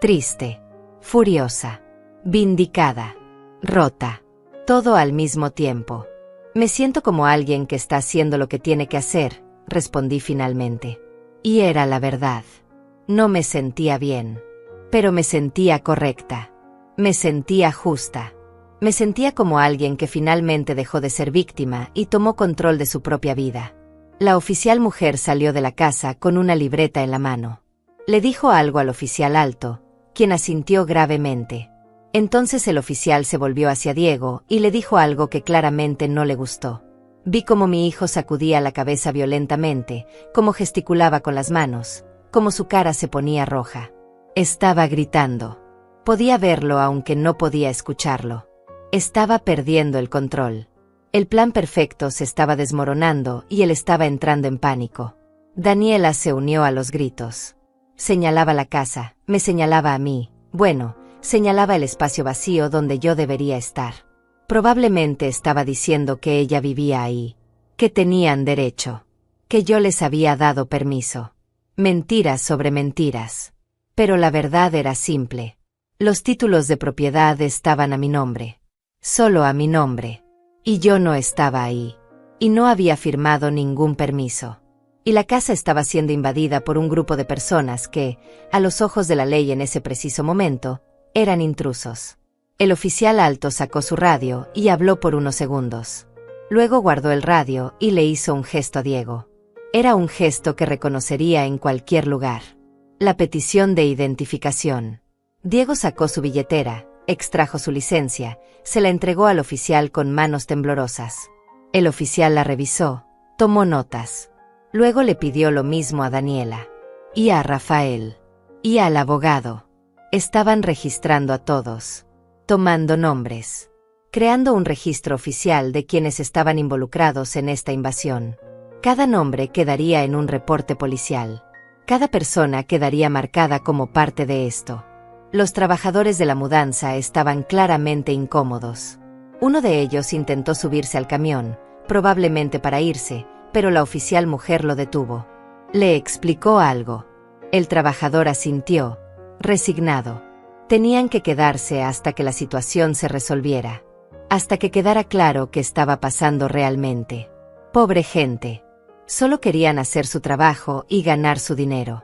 triste, furiosa, vindicada, rota, todo al mismo tiempo. Me siento como alguien que está haciendo lo que tiene que hacer, respondí finalmente. Y era la verdad. No me sentía bien, pero me sentía correcta. Me sentía justa. Me sentía como alguien que finalmente dejó de ser víctima y tomó control de su propia vida. La oficial mujer salió de la casa con una libreta en la mano. Le dijo algo al oficial alto, quien asintió gravemente. Entonces el oficial se volvió hacia Diego y le dijo algo que claramente no le gustó. Vi cómo mi hijo sacudía la cabeza violentamente, cómo gesticulaba con las manos, cómo su cara se ponía roja. Estaba gritando. Podía verlo aunque no podía escucharlo. Estaba perdiendo el control. El plan perfecto se estaba desmoronando y él estaba entrando en pánico. Daniela se unió a los gritos. Señalaba la casa, me señalaba a mí, bueno, señalaba el espacio vacío donde yo debería estar. Probablemente estaba diciendo que ella vivía ahí, que tenían derecho, que yo les había dado permiso. Mentiras sobre mentiras. Pero la verdad era simple. Los títulos de propiedad estaban a mi nombre. Solo a mi nombre. Y yo no estaba ahí. Y no había firmado ningún permiso. Y la casa estaba siendo invadida por un grupo de personas que, a los ojos de la ley en ese preciso momento, eran intrusos. El oficial alto sacó su radio y habló por unos segundos. Luego guardó el radio y le hizo un gesto a Diego. Era un gesto que reconocería en cualquier lugar. La petición de identificación. Diego sacó su billetera, extrajo su licencia, se la entregó al oficial con manos temblorosas. El oficial la revisó, tomó notas. Luego le pidió lo mismo a Daniela. Y a Rafael. Y al abogado. Estaban registrando a todos. Tomando nombres. Creando un registro oficial de quienes estaban involucrados en esta invasión. Cada nombre quedaría en un reporte policial. Cada persona quedaría marcada como parte de esto. Los trabajadores de la mudanza estaban claramente incómodos. Uno de ellos intentó subirse al camión, probablemente para irse, pero la oficial mujer lo detuvo. Le explicó algo. El trabajador asintió, resignado. Tenían que quedarse hasta que la situación se resolviera. Hasta que quedara claro qué estaba pasando realmente. Pobre gente. Solo querían hacer su trabajo y ganar su dinero.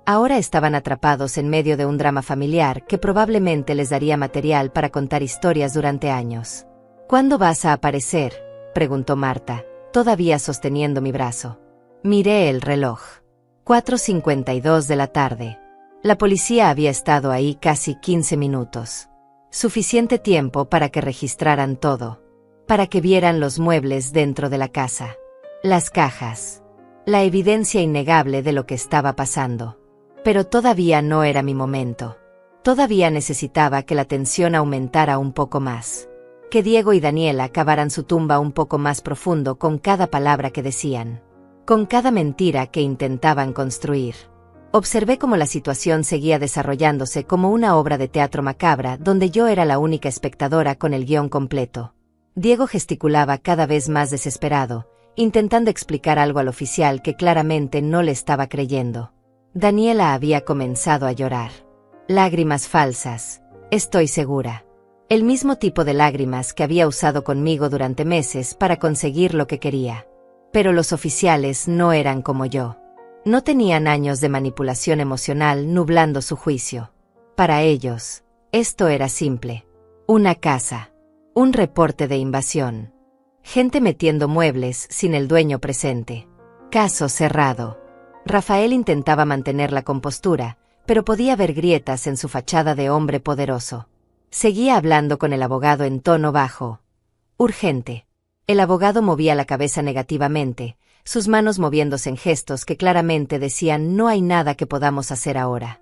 Ahora estaban atrapados en medio de un drama familiar que probablemente les daría material para contar historias durante años. ¿Cuándo vas a aparecer?, preguntó Marta, todavía sosteniendo mi brazo. Miré el reloj. 4:52 de la tarde. La policía había estado ahí casi 15 minutos. Suficiente tiempo para que registraran todo. Para que vieran los muebles dentro de la casa. Las cajas. La evidencia innegable de lo que estaba pasando. Pero todavía no era mi momento. Todavía necesitaba que la tensión aumentara un poco más. Que Diego y Daniela cavaran su tumba un poco más profundo con cada palabra que decían. Con cada mentira que intentaban construir. Observé cómo la situación seguía desarrollándose como una obra de teatro macabra donde yo era la única espectadora con el guión completo. Diego gesticulaba cada vez más desesperado, intentando explicar algo al oficial que claramente no le estaba creyendo. Daniela había comenzado a llorar. Lágrimas falsas, estoy segura. El mismo tipo de lágrimas que había usado conmigo durante meses para conseguir lo que quería. Pero los oficiales no eran como yo. No tenían años de manipulación emocional nublando su juicio. Para ellos, esto era simple. Una casa. Un reporte de invasión. Gente metiendo muebles sin el dueño presente. Caso cerrado. Rafael intentaba mantener la compostura, pero podía ver grietas en su fachada de hombre poderoso. Seguía hablando con el abogado en tono bajo. Urgente. El abogado movía la cabeza negativamente, sus manos moviéndose en gestos que claramente decían no hay nada que podamos hacer ahora.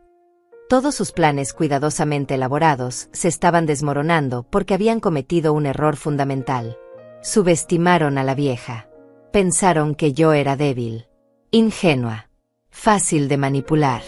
Todos sus planes cuidadosamente elaborados se estaban desmoronando porque habían cometido un error fundamental. Subestimaron a la vieja. Pensaron que yo era débil. Ingenua. Fácil de manipular.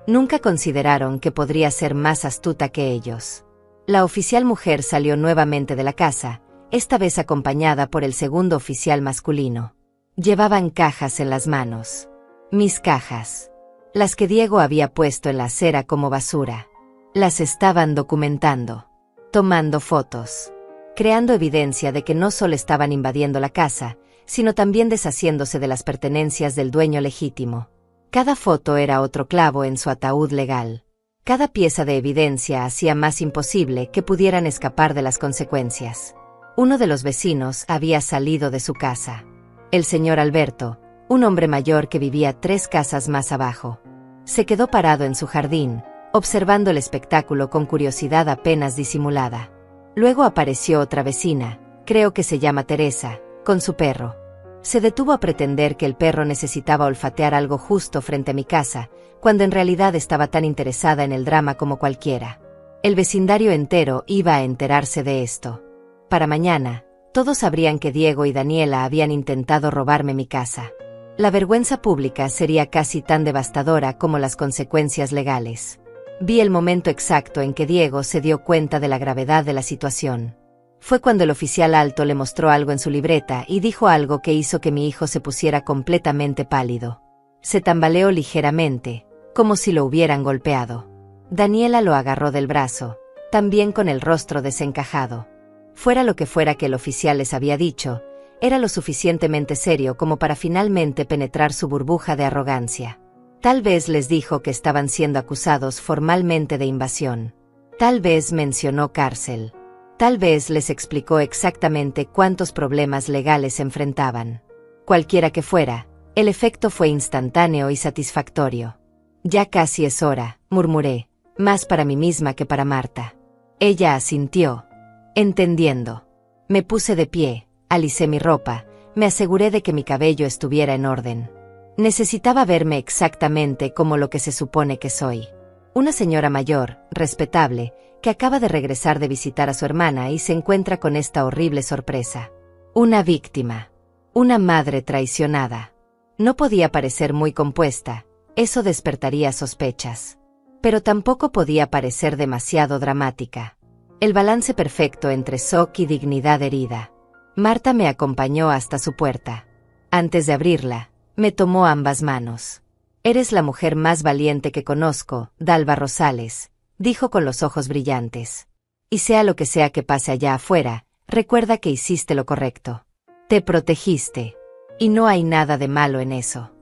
Nunca consideraron que podría ser más astuta que ellos. La oficial mujer salió nuevamente de la casa, esta vez acompañada por el segundo oficial masculino. Llevaban cajas en las manos. Mis cajas. Las que Diego había puesto en la acera como basura. Las estaban documentando. Tomando fotos. Creando evidencia de que no solo estaban invadiendo la casa, sino también deshaciéndose de las pertenencias del dueño legítimo. Cada foto era otro clavo en su ataúd legal. Cada pieza de evidencia hacía más imposible que pudieran escapar de las consecuencias. Uno de los vecinos había salido de su casa. El señor Alberto, un hombre mayor que vivía 3 casas más abajo. Se quedó parado en su jardín, observando el espectáculo con curiosidad apenas disimulada. Luego apareció otra vecina, creo que se llama Teresa, con su perro. Se detuvo a pretender que el perro necesitaba olfatear algo justo frente a mi casa, cuando en realidad estaba tan interesada en el drama como cualquiera. El vecindario entero iba a enterarse de esto. Para mañana, todos sabrían que Diego y Daniela habían intentado robarme mi casa. La vergüenza pública sería casi tan devastadora como las consecuencias legales. Vi el momento exacto en que Diego se dio cuenta de la gravedad de la situación. Fue cuando el oficial alto le mostró algo en su libreta y dijo algo que hizo que mi hijo se pusiera completamente pálido. Se tambaleó ligeramente, como si lo hubieran golpeado. Daniela lo agarró del brazo, también con el rostro desencajado. Fuera lo que fuera que el oficial les había dicho, era lo suficientemente serio como para finalmente penetrar su burbuja de arrogancia. Tal vez les dijo que estaban siendo acusados formalmente de invasión. Tal vez mencionó cárcel. Tal vez les explicó exactamente cuántos problemas legales enfrentaban. Cualquiera que fuera, El efecto fue instantáneo y satisfactorio. Ya casi es hora, murmuré, más para mí misma que para Marta. Ella asintió, entendiendo. Me puse de pie, alicé mi ropa, me aseguré de que mi cabello estuviera en orden. Necesitaba verme exactamente como lo que se supone que soy. Una señora mayor, respetable, que acaba de regresar de visitar a su hermana y se encuentra con esta horrible sorpresa. Una víctima. Una madre traicionada. No podía parecer muy compuesta, eso despertaría sospechas. Pero tampoco podía parecer demasiado dramática. El balance perfecto entre shock y dignidad herida. Marta me acompañó hasta su puerta. Antes de abrirla, me tomó ambas manos. «Eres la mujer más valiente que conozco, Dalva Rosales», dijo con los ojos brillantes. «Y sea lo que sea que pase allá afuera, recuerda que hiciste lo correcto. Te protegiste. Y no hay nada de malo en eso».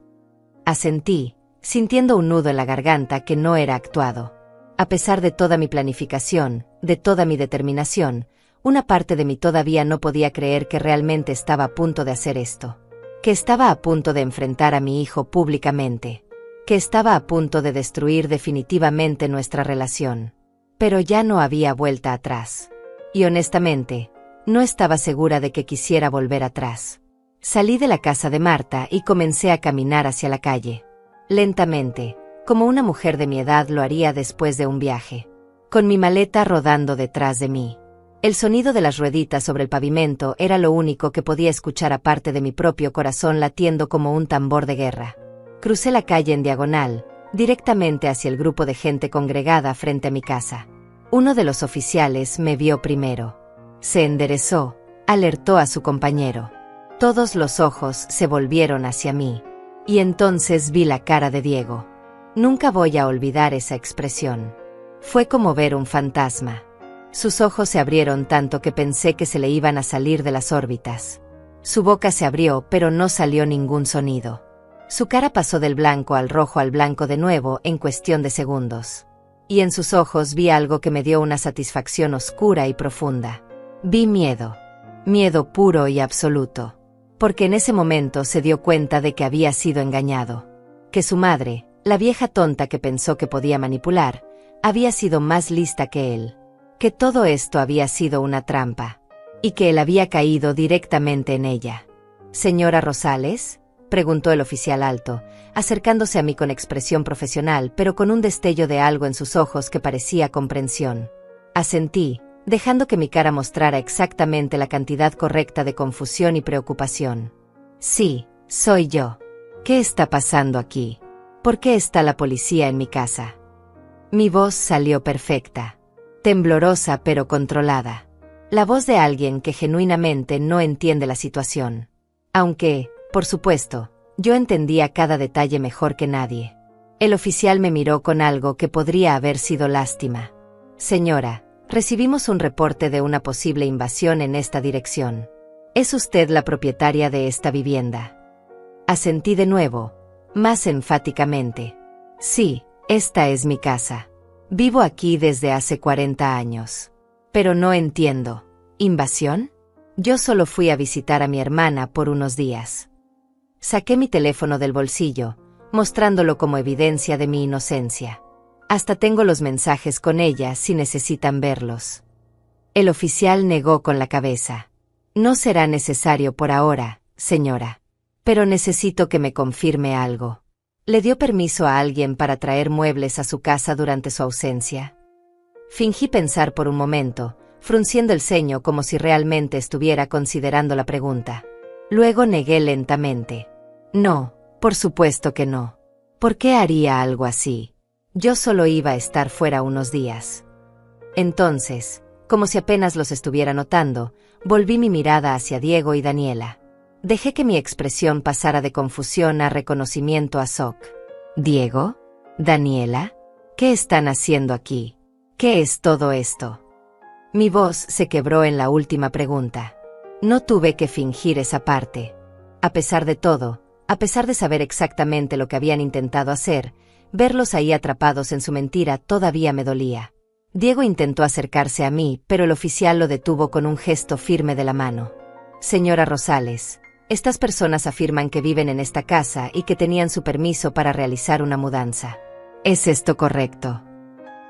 Asentí, sintiendo un nudo en la garganta que no era actuado. A pesar de toda mi planificación, de toda mi determinación, una parte de mí todavía no podía creer que realmente estaba a punto de hacer esto. Que estaba a punto de enfrentar a mi hijo públicamente. Que estaba a punto de destruir definitivamente nuestra relación. Pero ya no había vuelta atrás. Y honestamente, no estaba segura de que quisiera volver atrás. Salí de la casa de Marta y comencé a caminar hacia la calle. Lentamente, como una mujer de mi edad lo haría después de un viaje. Con mi maleta rodando detrás de mí. El sonido de las rueditas sobre el pavimento era lo único que podía escuchar aparte de mi propio corazón latiendo como un tambor de guerra. Crucé la calle en diagonal, directamente hacia el grupo de gente congregada frente a mi casa. Uno de los oficiales me vio primero. Se enderezó, alertó a su compañero. Todos los ojos se volvieron hacia mí. Y entonces vi la cara de Diego. Nunca voy a olvidar esa expresión. Fue como ver un fantasma. Sus ojos se abrieron tanto que pensé que se le iban a salir de las órbitas. Su boca se abrió pero no salió ningún sonido. Su cara pasó del blanco al blanco de nuevo en cuestión de segundos. Y en sus ojos vi algo que me dio una satisfacción oscura y profunda. Vi miedo. Miedo puro y absoluto. Porque en ese momento se dio cuenta de que había sido engañado. Que su madre, la vieja tonta que pensó que podía manipular, había sido más lista que él. Que todo esto había sido una trampa. Y que él había caído directamente en ella. «¿Señora Rosales?», preguntó el oficial alto, acercándose a mí con expresión profesional pero con un destello de algo en sus ojos que parecía comprensión. Asentí, dejando que mi cara mostrara exactamente la cantidad correcta de confusión y preocupación. «Sí, soy yo. ¿Qué está pasando aquí? ¿Por qué está la policía en mi casa?» Mi voz salió perfecta. Temblorosa pero controlada. La voz de alguien que genuinamente no entiende la situación. Aunque, por supuesto, yo entendía cada detalle mejor que nadie. El oficial me miró con algo que podría haber sido lástima. «Señora, recibimos un reporte de una posible invasión en esta dirección. ¿Es usted la propietaria de esta vivienda?». Asentí de nuevo, más enfáticamente. «Sí, esta es mi casa. Vivo aquí desde hace 40 años. Pero no entiendo. ¿Invasión? Yo solo fui a visitar a mi hermana por unos días». Saqué mi teléfono del bolsillo, mostrándolo como evidencia de mi inocencia. Hasta tengo los mensajes con ella si necesitan verlos. El oficial negó con la cabeza. «No será necesario por ahora, señora. Pero necesito que me confirme algo. ¿Le dio permiso a alguien para traer muebles a su casa durante su ausencia?». Fingí pensar por un momento, frunciendo el ceño como si realmente estuviera considerando la pregunta. Luego negué lentamente. «No, por supuesto que no. ¿Por qué haría algo así? Yo solo iba a estar fuera unos días». Entonces, como si apenas los estuviera notando, volví mi mirada hacia Diego y Daniela. Dejé que mi expresión pasara de confusión a reconocimiento a shock. «¿Diego? ¿Daniela? ¿Qué están haciendo aquí? ¿Qué es todo esto?». Mi voz se quebró en la última pregunta. No tuve que fingir esa parte. A pesar de todo, a pesar de saber exactamente lo que habían intentado hacer, verlos ahí atrapados en su mentira todavía me dolía. Diego intentó acercarse a mí, pero el oficial lo detuvo con un gesto firme de la mano. «Señora Rosales, Estas personas afirman que viven en esta casa y que tenían su permiso para realizar una mudanza. ¿Es esto correcto?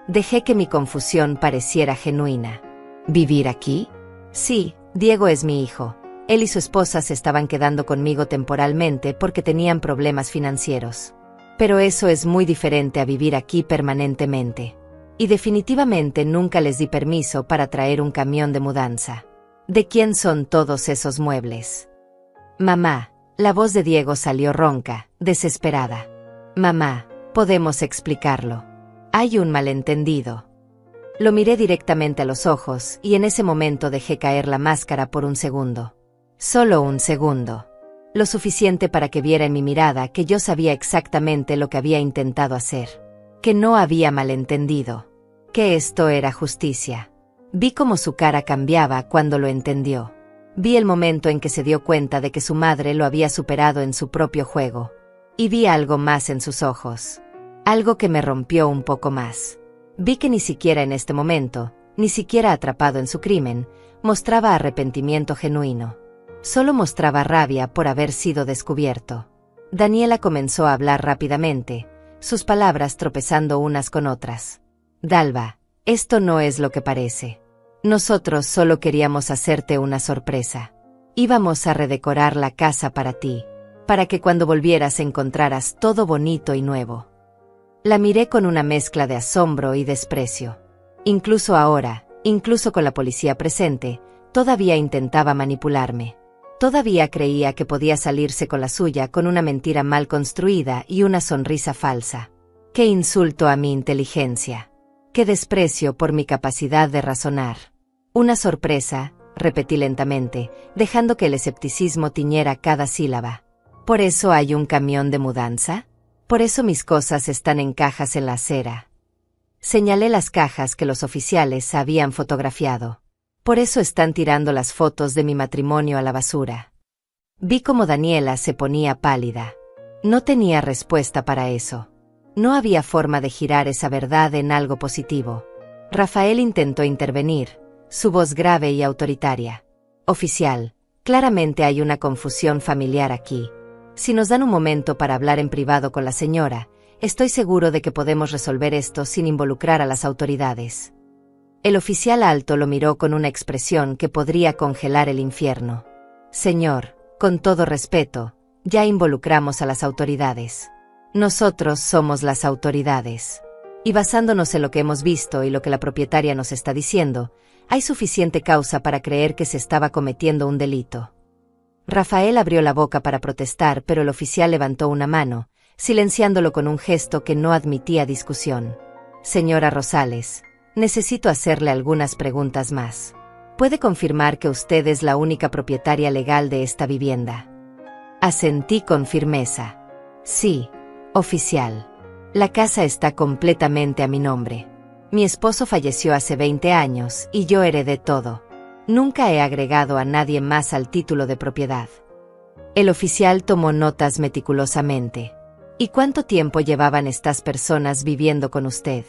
Dejé que mi confusión pareciera genuina. ¿Vivir aquí? Sí, Diego es mi hijo. Él y su esposa se estaban quedando conmigo temporalmente porque tenían problemas financieros. Pero eso es muy diferente a vivir aquí permanentemente. Y definitivamente nunca les di permiso para traer un camión de mudanza. ¿De quién son todos esos muebles? Mamá, la voz de Diego salió ronca, desesperada. Mamá, podemos explicarlo. Hay un malentendido. Lo miré directamente a los ojos y en ese momento dejé caer la máscara por un segundo. Solo un segundo. Lo suficiente para que viera en mi mirada que yo sabía exactamente lo que había intentado hacer. Que no había malentendido. Que esto era justicia. Vi cómo su cara cambiaba cuando lo entendió. Vi el momento en que se dio cuenta de que su madre lo había superado en su propio juego. Y vi algo más en sus ojos. Algo que me rompió un poco más. Vi que ni siquiera en este momento, ni siquiera atrapado en su crimen, mostraba arrepentimiento genuino. Solo mostraba rabia por haber sido descubierto. Daniela comenzó a hablar rápidamente, sus palabras tropezando unas con otras. Dalva, esto no es lo que parece. Nosotros solo queríamos hacerte una sorpresa. Íbamos a redecorar la casa para ti, para que cuando volvieras encontraras todo bonito y nuevo. La miré con una mezcla de asombro y desprecio. Incluso ahora, incluso con la policía presente, todavía intentaba manipularme. Todavía creía que podía salirse con la suya con una mentira mal construida y una sonrisa falsa. ¡Qué insulto a mi inteligencia! ¡Qué desprecio por mi capacidad de razonar! Una sorpresa, repetí lentamente, dejando que el escepticismo tiñera cada sílaba. ¿Por eso hay un camión de mudanza? ¿Por eso mis cosas están en cajas en la acera? Señalé las cajas que los oficiales habían fotografiado. Por eso están tirando las fotos de mi matrimonio a la basura. Vi cómo Daniela se ponía pálida. No tenía respuesta para eso. No había forma de girar esa verdad en algo positivo. Rafael intentó intervenir, su voz grave y autoritaria. Oficial, claramente hay una confusión familiar aquí. Si nos dan un momento para hablar en privado con la señora, estoy seguro de que podemos resolver esto sin involucrar a las autoridades. El oficial alto lo miró con una expresión que podría congelar el infierno. Señor, con todo respeto, ya involucramos a las autoridades. Nosotros somos las autoridades. Y basándonos en lo que hemos visto y lo que la propietaria nos está diciendo, hay suficiente causa para creer que se estaba cometiendo un delito. Rafael abrió la boca para protestar, pero el oficial levantó una mano, silenciándolo con un gesto que no admitía discusión. Señora Rosales, necesito hacerle algunas preguntas más. ¿Puede confirmar que usted es la única propietaria legal de esta vivienda? Asentí con firmeza. Sí, oficial. La casa está completamente a mi nombre. Mi esposo falleció hace 20 años y yo heredé todo. Nunca he agregado a nadie más al título de propiedad. El oficial tomó notas meticulosamente. ¿Y cuánto tiempo llevaban estas personas viviendo con usted?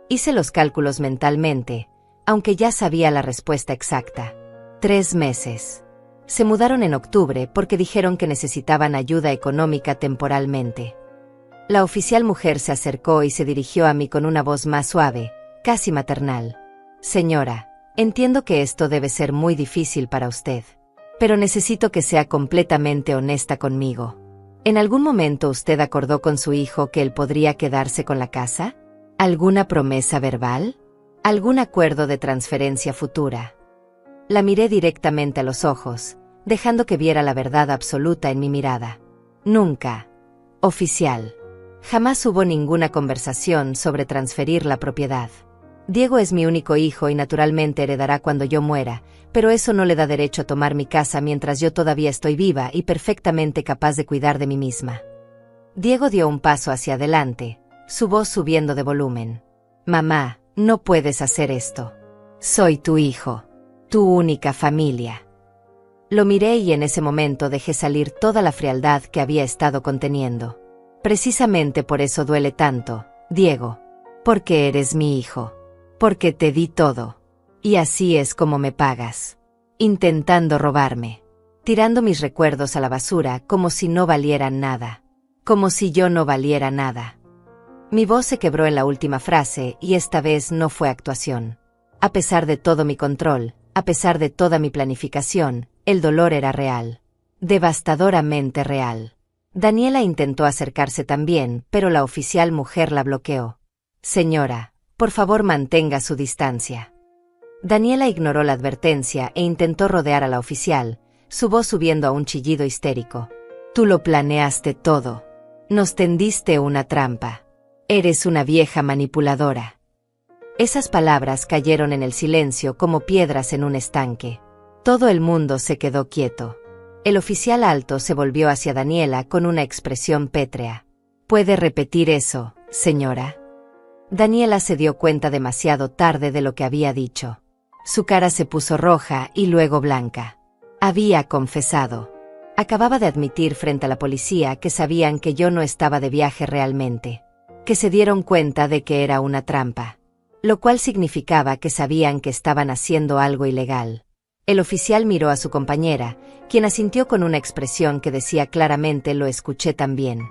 Hice los cálculos mentalmente, aunque ya sabía la respuesta exacta. 3 meses. Se mudaron en octubre porque dijeron que necesitaban ayuda económica temporalmente. La oficial mujer se acercó y se dirigió a mí con una voz más suave, casi maternal. Señora, entiendo que esto debe ser muy difícil para usted, pero necesito que sea completamente honesta conmigo. ¿En algún momento usted acordó con su hijo que él podría quedarse con la casa? ¿Alguna promesa verbal? ¿Algún acuerdo de transferencia futura? La miré directamente a los ojos, dejando que viera la verdad absoluta en mi mirada. Nunca. Oficial. Jamás hubo ninguna conversación sobre transferir la propiedad. Diego es mi único hijo y naturalmente heredará cuando yo muera, pero eso no le da derecho a tomar mi casa mientras yo todavía estoy viva y perfectamente capaz de cuidar de mí misma. Diego dio un paso hacia adelante, su voz subiendo de volumen. Mamá, no puedes hacer esto. Soy tu hijo, tu única familia. Lo miré y en ese momento dejé salir toda la frialdad que había estado conteniendo. Precisamente por eso duele tanto, Diego. Porque eres mi hijo. Porque te di todo. Y así es como me pagas. Intentando robarme. tirando mis recuerdos a la basura como si no valieran nada. Como si yo no valiera nada. Mi voz se quebró en la última frase y esta vez no fue actuación. A pesar de todo mi control, a pesar de toda mi planificación, el dolor era real. Devastadoramente real. Daniela intentó acercarse también, pero la oficial mujer la bloqueó. Señora, por favor mantenga su distancia. Daniela ignoró la advertencia e intentó rodear a la oficial, su voz subiendo a un chillido histérico. Tú lo planeaste todo. Nos tendiste una trampa. Eres una vieja manipuladora. Esas palabras cayeron en el silencio como piedras en un estanque. Todo el mundo se quedó quieto. El oficial alto se volvió hacia Daniela con una expresión pétrea. ¿Puede repetir eso, señora? Daniela se dio cuenta demasiado tarde de lo que había dicho. Su cara se puso roja y luego blanca. Había confesado. Acababa de admitir frente a la policía que sabían que yo no estaba de viaje realmente. Que se dieron cuenta de que era una trampa. Lo cual significaba que sabían que estaban haciendo algo ilegal. El oficial miró a su compañera, quien asintió con una expresión que decía claramente lo escuché también.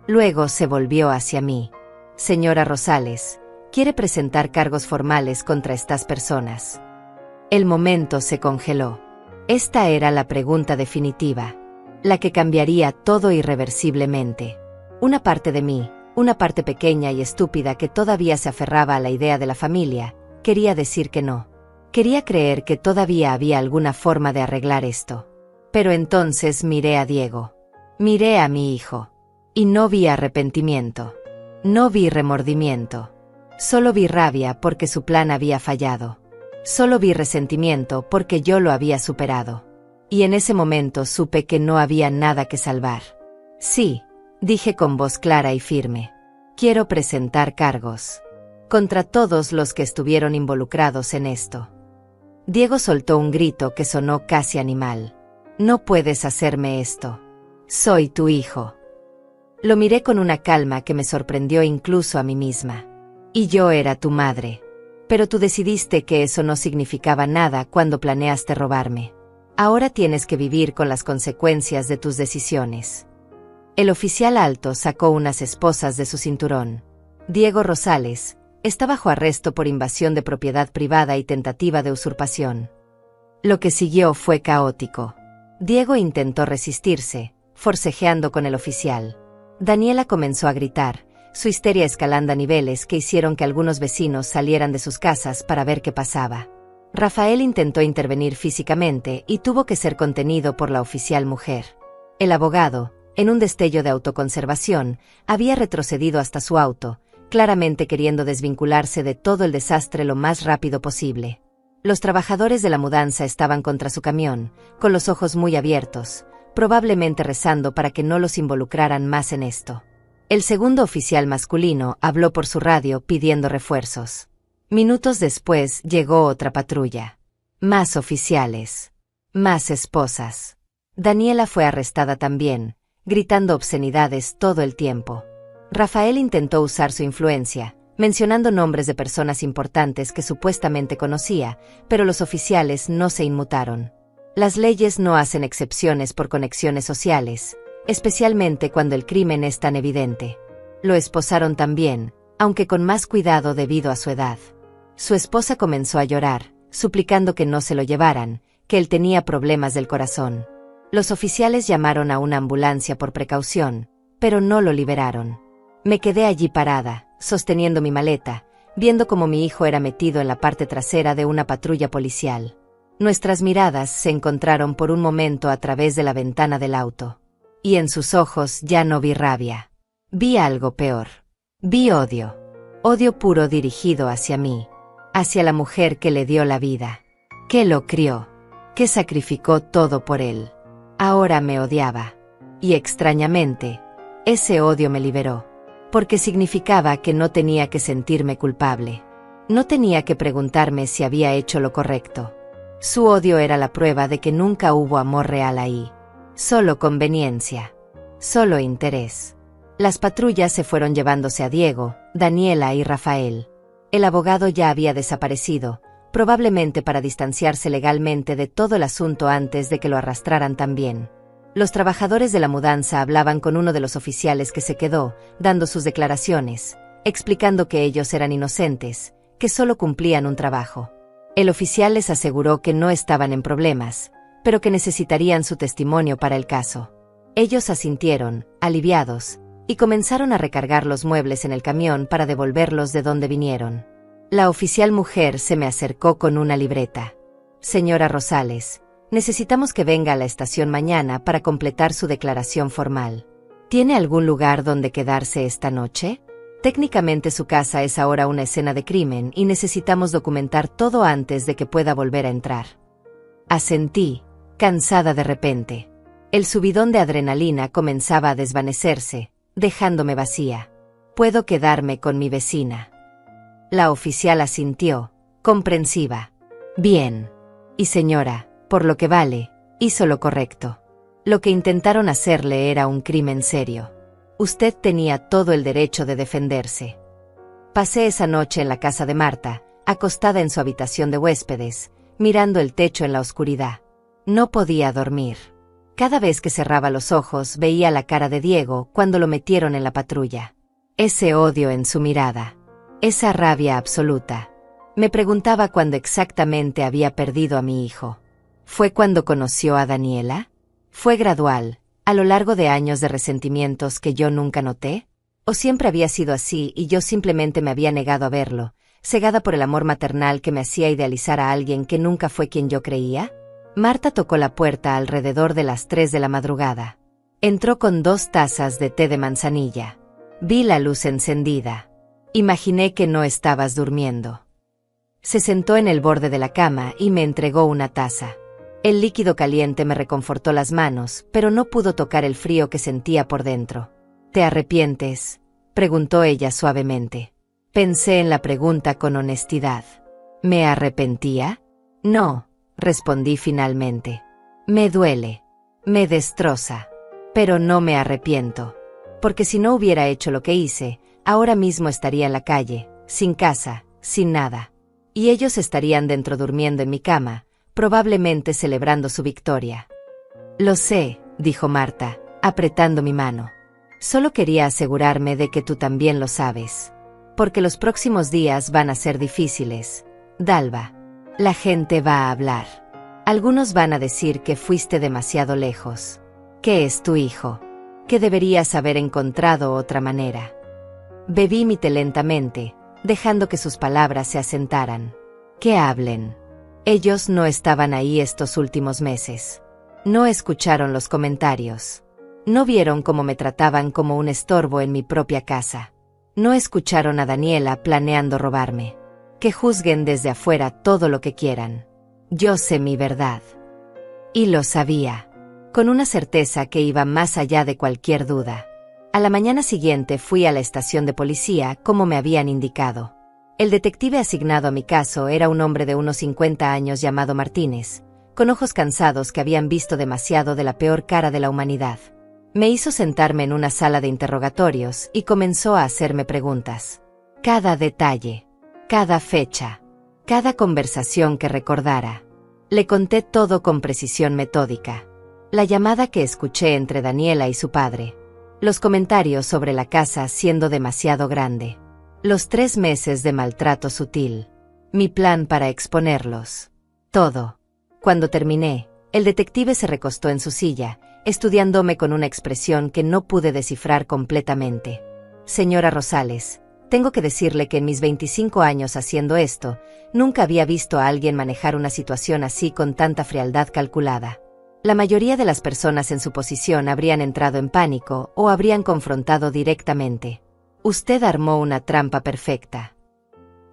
Luego se volvió hacia mí. Señora Rosales, ¿quiere presentar cargos formales contra estas personas? El momento se congeló. Esta era la pregunta definitiva. La que cambiaría todo irreversiblemente. Una parte de mí, una parte pequeña y estúpida que todavía se aferraba a la idea de la familia, quería decir que no. Quería creer que todavía había alguna forma de arreglar esto. Pero entonces miré a Diego. Miré a mi hijo. Y no vi arrepentimiento. No vi remordimiento. Solo vi rabia porque su plan había fallado. Solo vi resentimiento porque yo lo había superado. Y en ese momento supe que no había nada que salvar. Sí, dije con voz clara y firme. Quiero presentar cargos. Contra todos los que estuvieron involucrados en esto. Diego soltó un grito que sonó casi animal. No puedes hacerme esto. Soy tu hijo. Lo miré con una calma que me sorprendió incluso a mí misma. Y yo era tu madre. Pero tú decidiste que eso no significaba nada cuando planeaste robarme. Ahora tienes que vivir con las consecuencias de tus decisiones. El oficial alto sacó unas esposas de su cinturón. Diego Rosales está bajo arresto por invasión de propiedad privada y tentativa de usurpación. Lo que siguió fue caótico. Diego intentó resistirse, forcejeando con el oficial. Daniela comenzó a gritar, su histeria escalando a niveles que hicieron que algunos vecinos salieran de sus casas para ver qué pasaba. Rafael intentó intervenir físicamente y tuvo que ser contenido por la oficial mujer. El abogado, en un destello de autoconservación, había retrocedido hasta su auto, claramente queriendo desvincularse de todo el desastre lo más rápido posible. Los trabajadores de la mudanza estaban contra su camión, con los ojos muy abiertos, probablemente rezando para que no los involucraran más en esto. El segundo oficial masculino habló por su radio pidiendo refuerzos. Minutos después llegó otra patrulla. Más oficiales. Más esposas. Daniela fue arrestada también, gritando obscenidades todo el tiempo. Rafael intentó usar su influencia, mencionando nombres de personas importantes que supuestamente conocía, pero los oficiales no se inmutaron. Las leyes no hacen excepciones por conexiones sociales, especialmente cuando el crimen es tan evidente. Lo esposaron también, aunque con más cuidado debido a su edad. Su esposa comenzó a llorar, suplicando que no se lo llevaran, que él tenía problemas del corazón. Los oficiales llamaron a una ambulancia por precaución, pero no lo liberaron. Me quedé allí parada, sosteniendo mi maleta, viendo cómo mi hijo era metido en la parte trasera de una patrulla policial. Nuestras miradas se encontraron por un momento a través de la ventana del auto. Y en sus ojos ya no vi rabia. Vi algo peor. Vi odio. Odio puro dirigido hacia mí. Hacia la mujer que le dio la vida. Que lo crió. Que sacrificó todo por él. Ahora me odiaba. Y extrañamente, ese odio me liberó. Porque significaba que no tenía que sentirme culpable. No tenía que preguntarme si había hecho lo correcto. Su odio era la prueba de que nunca hubo amor real ahí. Solo conveniencia. Solo interés. Las patrullas se fueron llevándose a Diego, Daniela y Rafael. El abogado ya había desaparecido, probablemente para distanciarse legalmente de todo el asunto antes de que lo arrastraran también. Los trabajadores de la mudanza hablaban con uno de los oficiales que se quedó, dando sus declaraciones, explicando que ellos eran inocentes, que solo cumplían un trabajo. El oficial les aseguró que no estaban en problemas, pero que necesitarían su testimonio para el caso. Ellos asintieron, aliviados, y comenzaron a recargar los muebles en el camión para devolverlos de donde vinieron. La oficial mujer se me acercó con una libreta. Señora Rosales, necesitamos que venga a la estación mañana para completar su declaración formal. ¿Tiene algún lugar donde quedarse esta noche? Técnicamente su casa es ahora una escena de crimen y necesitamos documentar todo antes de que pueda volver a entrar. Asentí, cansada de repente. El subidón de adrenalina comenzaba a desvanecerse, dejándome vacía. Puedo quedarme con mi vecina. La oficial asintió, comprensiva. Bien. Y señora, por lo que vale, hizo lo correcto. Lo que intentaron hacerle era un crimen serio. Usted tenía todo el derecho de defenderse. Pasé esa noche en la casa de Marta, acostada en su habitación de huéspedes, mirando el techo en la oscuridad. No podía dormir. Cada vez que cerraba los ojos veía la cara de Diego cuando lo metieron en la patrulla. Ese odio en su mirada. Esa rabia absoluta. Me preguntaba cuándo exactamente había perdido a mi hijo. ¿Fue cuando conoció a Daniela? ¿Fue gradual, a lo largo de años de resentimientos que yo nunca noté? ¿O siempre había sido así y yo simplemente me había negado a verlo, cegada por el amor maternal que me hacía idealizar a alguien que nunca fue quien yo creía? Marta tocó la puerta alrededor de las 3 de la madrugada. Entró con 2 tazas de té de manzanilla. Vi la luz encendida. Imaginé que no estabas durmiendo. Se sentó en el borde de la cama y me entregó una taza. El líquido caliente me reconfortó las manos, pero no pudo tocar el frío que sentía por dentro. ¿Te arrepientes?, preguntó ella suavemente. Pensé en la pregunta con honestidad. ¿Me arrepentía? No, respondí finalmente. Me duele. Me destroza. Pero no me arrepiento. Porque si no hubiera hecho lo que hice, ahora mismo estaría en la calle, sin casa, sin nada. Y ellos estarían dentro durmiendo en mi cama, probablemente celebrando su victoria. Lo sé, dijo Marta, apretando mi mano. Solo quería asegurarme de que tú también lo sabes. Porque los próximos días van a ser difíciles, Dalva. La gente va a hablar. Algunos van a decir que fuiste demasiado lejos. Que es tu hijo. Que deberías haber encontrado otra manera. Bebí mi té lentamente, dejando que sus palabras se asentaran. Que hablen. Ellos no estaban ahí estos últimos meses. No escucharon los comentarios. No vieron cómo me trataban como un estorbo en mi propia casa. No escucharon a Daniela planeando robarme. Que juzguen desde afuera todo lo que quieran. Yo sé mi verdad. Y lo sabía. Con una certeza que iba más allá de cualquier duda. A la mañana siguiente fui a la estación de policía como me habían indicado. El detective asignado a mi caso era un hombre de unos 50 años llamado Martínez, con ojos cansados que habían visto demasiado de la peor cara de la humanidad. Me hizo sentarme en una sala de interrogatorios y comenzó a hacerme preguntas. Cada detalle, cada fecha, cada conversación que recordara. Le conté todo con precisión metódica. La llamada que escuché entre Daniela y su padre. Los comentarios sobre la casa siendo demasiado grande. Los 3 meses de maltrato sutil. Mi plan para exponerlos. Todo. Cuando terminé, el detective se recostó en su silla, estudiándome con una expresión que no pude descifrar completamente. Señora Rosales, tengo que decirle que en mis 25 años haciendo esto, nunca había visto a alguien manejar una situación así con tanta frialdad calculada. La mayoría de las personas en su posición habrían entrado en pánico o habrían confrontado directamente. Usted armó una trampa perfecta.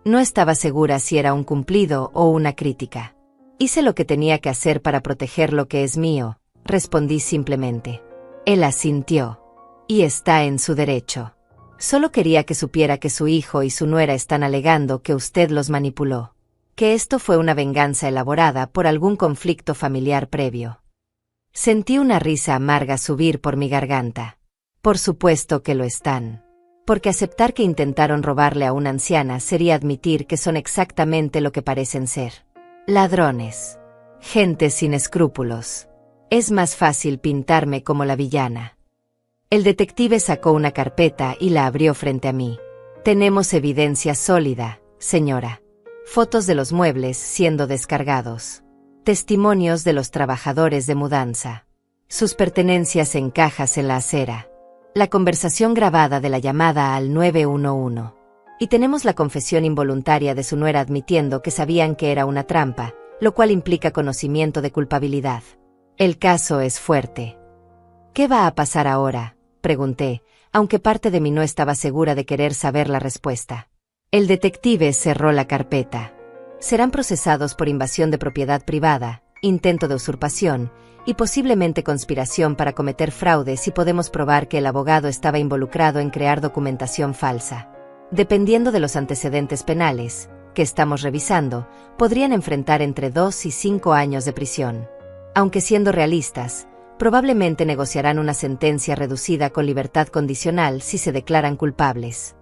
No estaba segura si era un cumplido o una crítica. Hice lo que tenía que hacer para proteger lo que es mío, respondí simplemente. Él asintió. Y está en su derecho. Solo quería que supiera que su hijo y su nuera están alegando que usted los manipuló. Que esto fue una venganza elaborada por algún conflicto familiar previo. Sentí una risa amarga subir por mi garganta. Por supuesto que lo están. Porque aceptar que intentaron robarle a una anciana sería admitir que son exactamente lo que parecen ser. Ladrones. Gente sin escrúpulos. Es más fácil pintarme como la villana. El detective sacó una carpeta y la abrió frente a mí. Tenemos evidencia sólida, señora. Fotos de los muebles siendo descargados. Testimonios de los trabajadores de mudanza. Sus pertenencias en cajas en la acera. La conversación grabada de la llamada al 911. Y tenemos la confesión involuntaria de su nuera admitiendo que sabían que era una trampa, lo cual implica conocimiento de culpabilidad. El caso es fuerte. ¿Qué va a pasar ahora?, pregunté, aunque parte de mí no estaba segura de querer saber la respuesta. El detective cerró la carpeta. Serán procesados por invasión de propiedad privada, intento de usurpación, y posiblemente conspiración para cometer fraude si podemos probar que el abogado estaba involucrado en crear documentación falsa. Dependiendo de los antecedentes penales, que estamos revisando, podrían enfrentar entre 2 y 5 años de prisión. Aunque siendo realistas, probablemente negociarán una sentencia reducida con libertad condicional si se declaran culpables.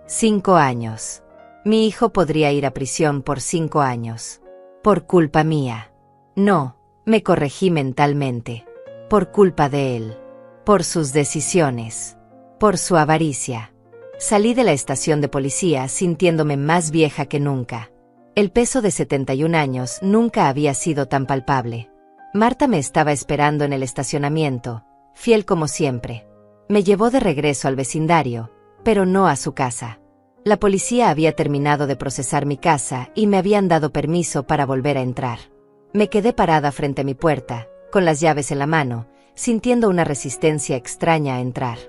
5 años. Mi hijo podría ir a prisión por 5 años. Por culpa mía. No, me corregí mentalmente. Por culpa de él. Por sus decisiones. Por su avaricia. Salí de la estación de policía sintiéndome más vieja que nunca. El peso de 71 años nunca había sido tan palpable. Marta me estaba esperando en el estacionamiento, fiel como siempre. Me llevó de regreso al vecindario, pero no a su casa. La policía había terminado de procesar mi casa y me habían dado permiso para volver a entrar. Me quedé parada frente a mi puerta, con las llaves en la mano, sintiendo una resistencia extraña a entrar.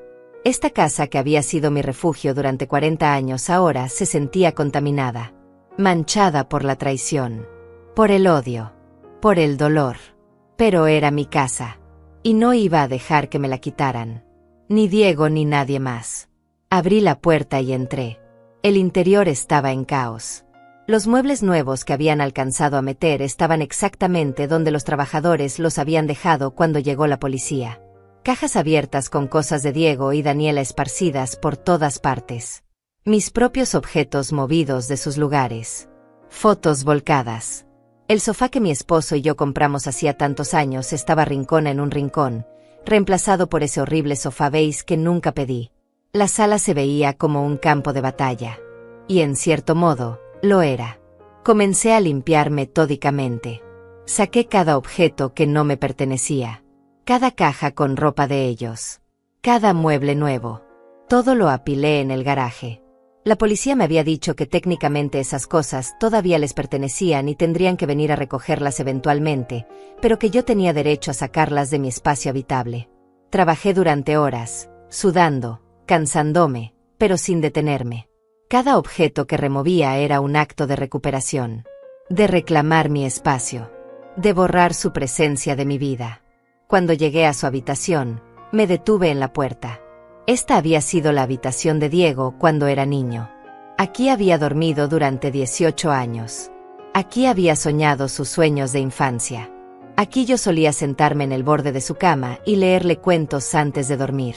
Esta casa que había sido mi refugio durante 40 años ahora se sentía contaminada, manchada por la traición, por el odio, por el dolor. Pero era mi casa, y no iba a dejar que me la quitaran. Ni Diego ni nadie más. Abrí la puerta y entré. El interior estaba en caos. Los muebles nuevos que habían alcanzado a meter estaban exactamente donde los trabajadores los habían dejado cuando llegó la policía. Cajas abiertas con cosas de Diego y Daniela esparcidas por todas partes. Mis propios objetos movidos de sus lugares. Fotos volcadas. El sofá que mi esposo y yo compramos hacía tantos años estaba rincón en un rincón, reemplazado por ese horrible sofá beige que nunca pedí. La sala se veía como un campo de batalla. Y en cierto modo, lo era. Comencé a limpiar metódicamente. Saqué cada objeto que no me pertenecía. Cada caja con ropa de ellos. Cada mueble nuevo. Todo lo apilé en el garaje. La policía me había dicho que técnicamente esas cosas todavía les pertenecían y tendrían que venir a recogerlas eventualmente, pero que yo tenía derecho a sacarlas de mi espacio habitable. Trabajé durante horas, sudando, cansándome, pero sin detenerme. Cada objeto que removía era un acto de recuperación, de reclamar mi espacio, de borrar su presencia de mi vida. Cuando llegué a su habitación, me detuve en la puerta. Esta había sido la habitación de Diego cuando era niño. Aquí había dormido durante 18 años. Aquí había soñado sus sueños de infancia. Aquí yo solía sentarme en el borde de su cama y leerle cuentos antes de dormir.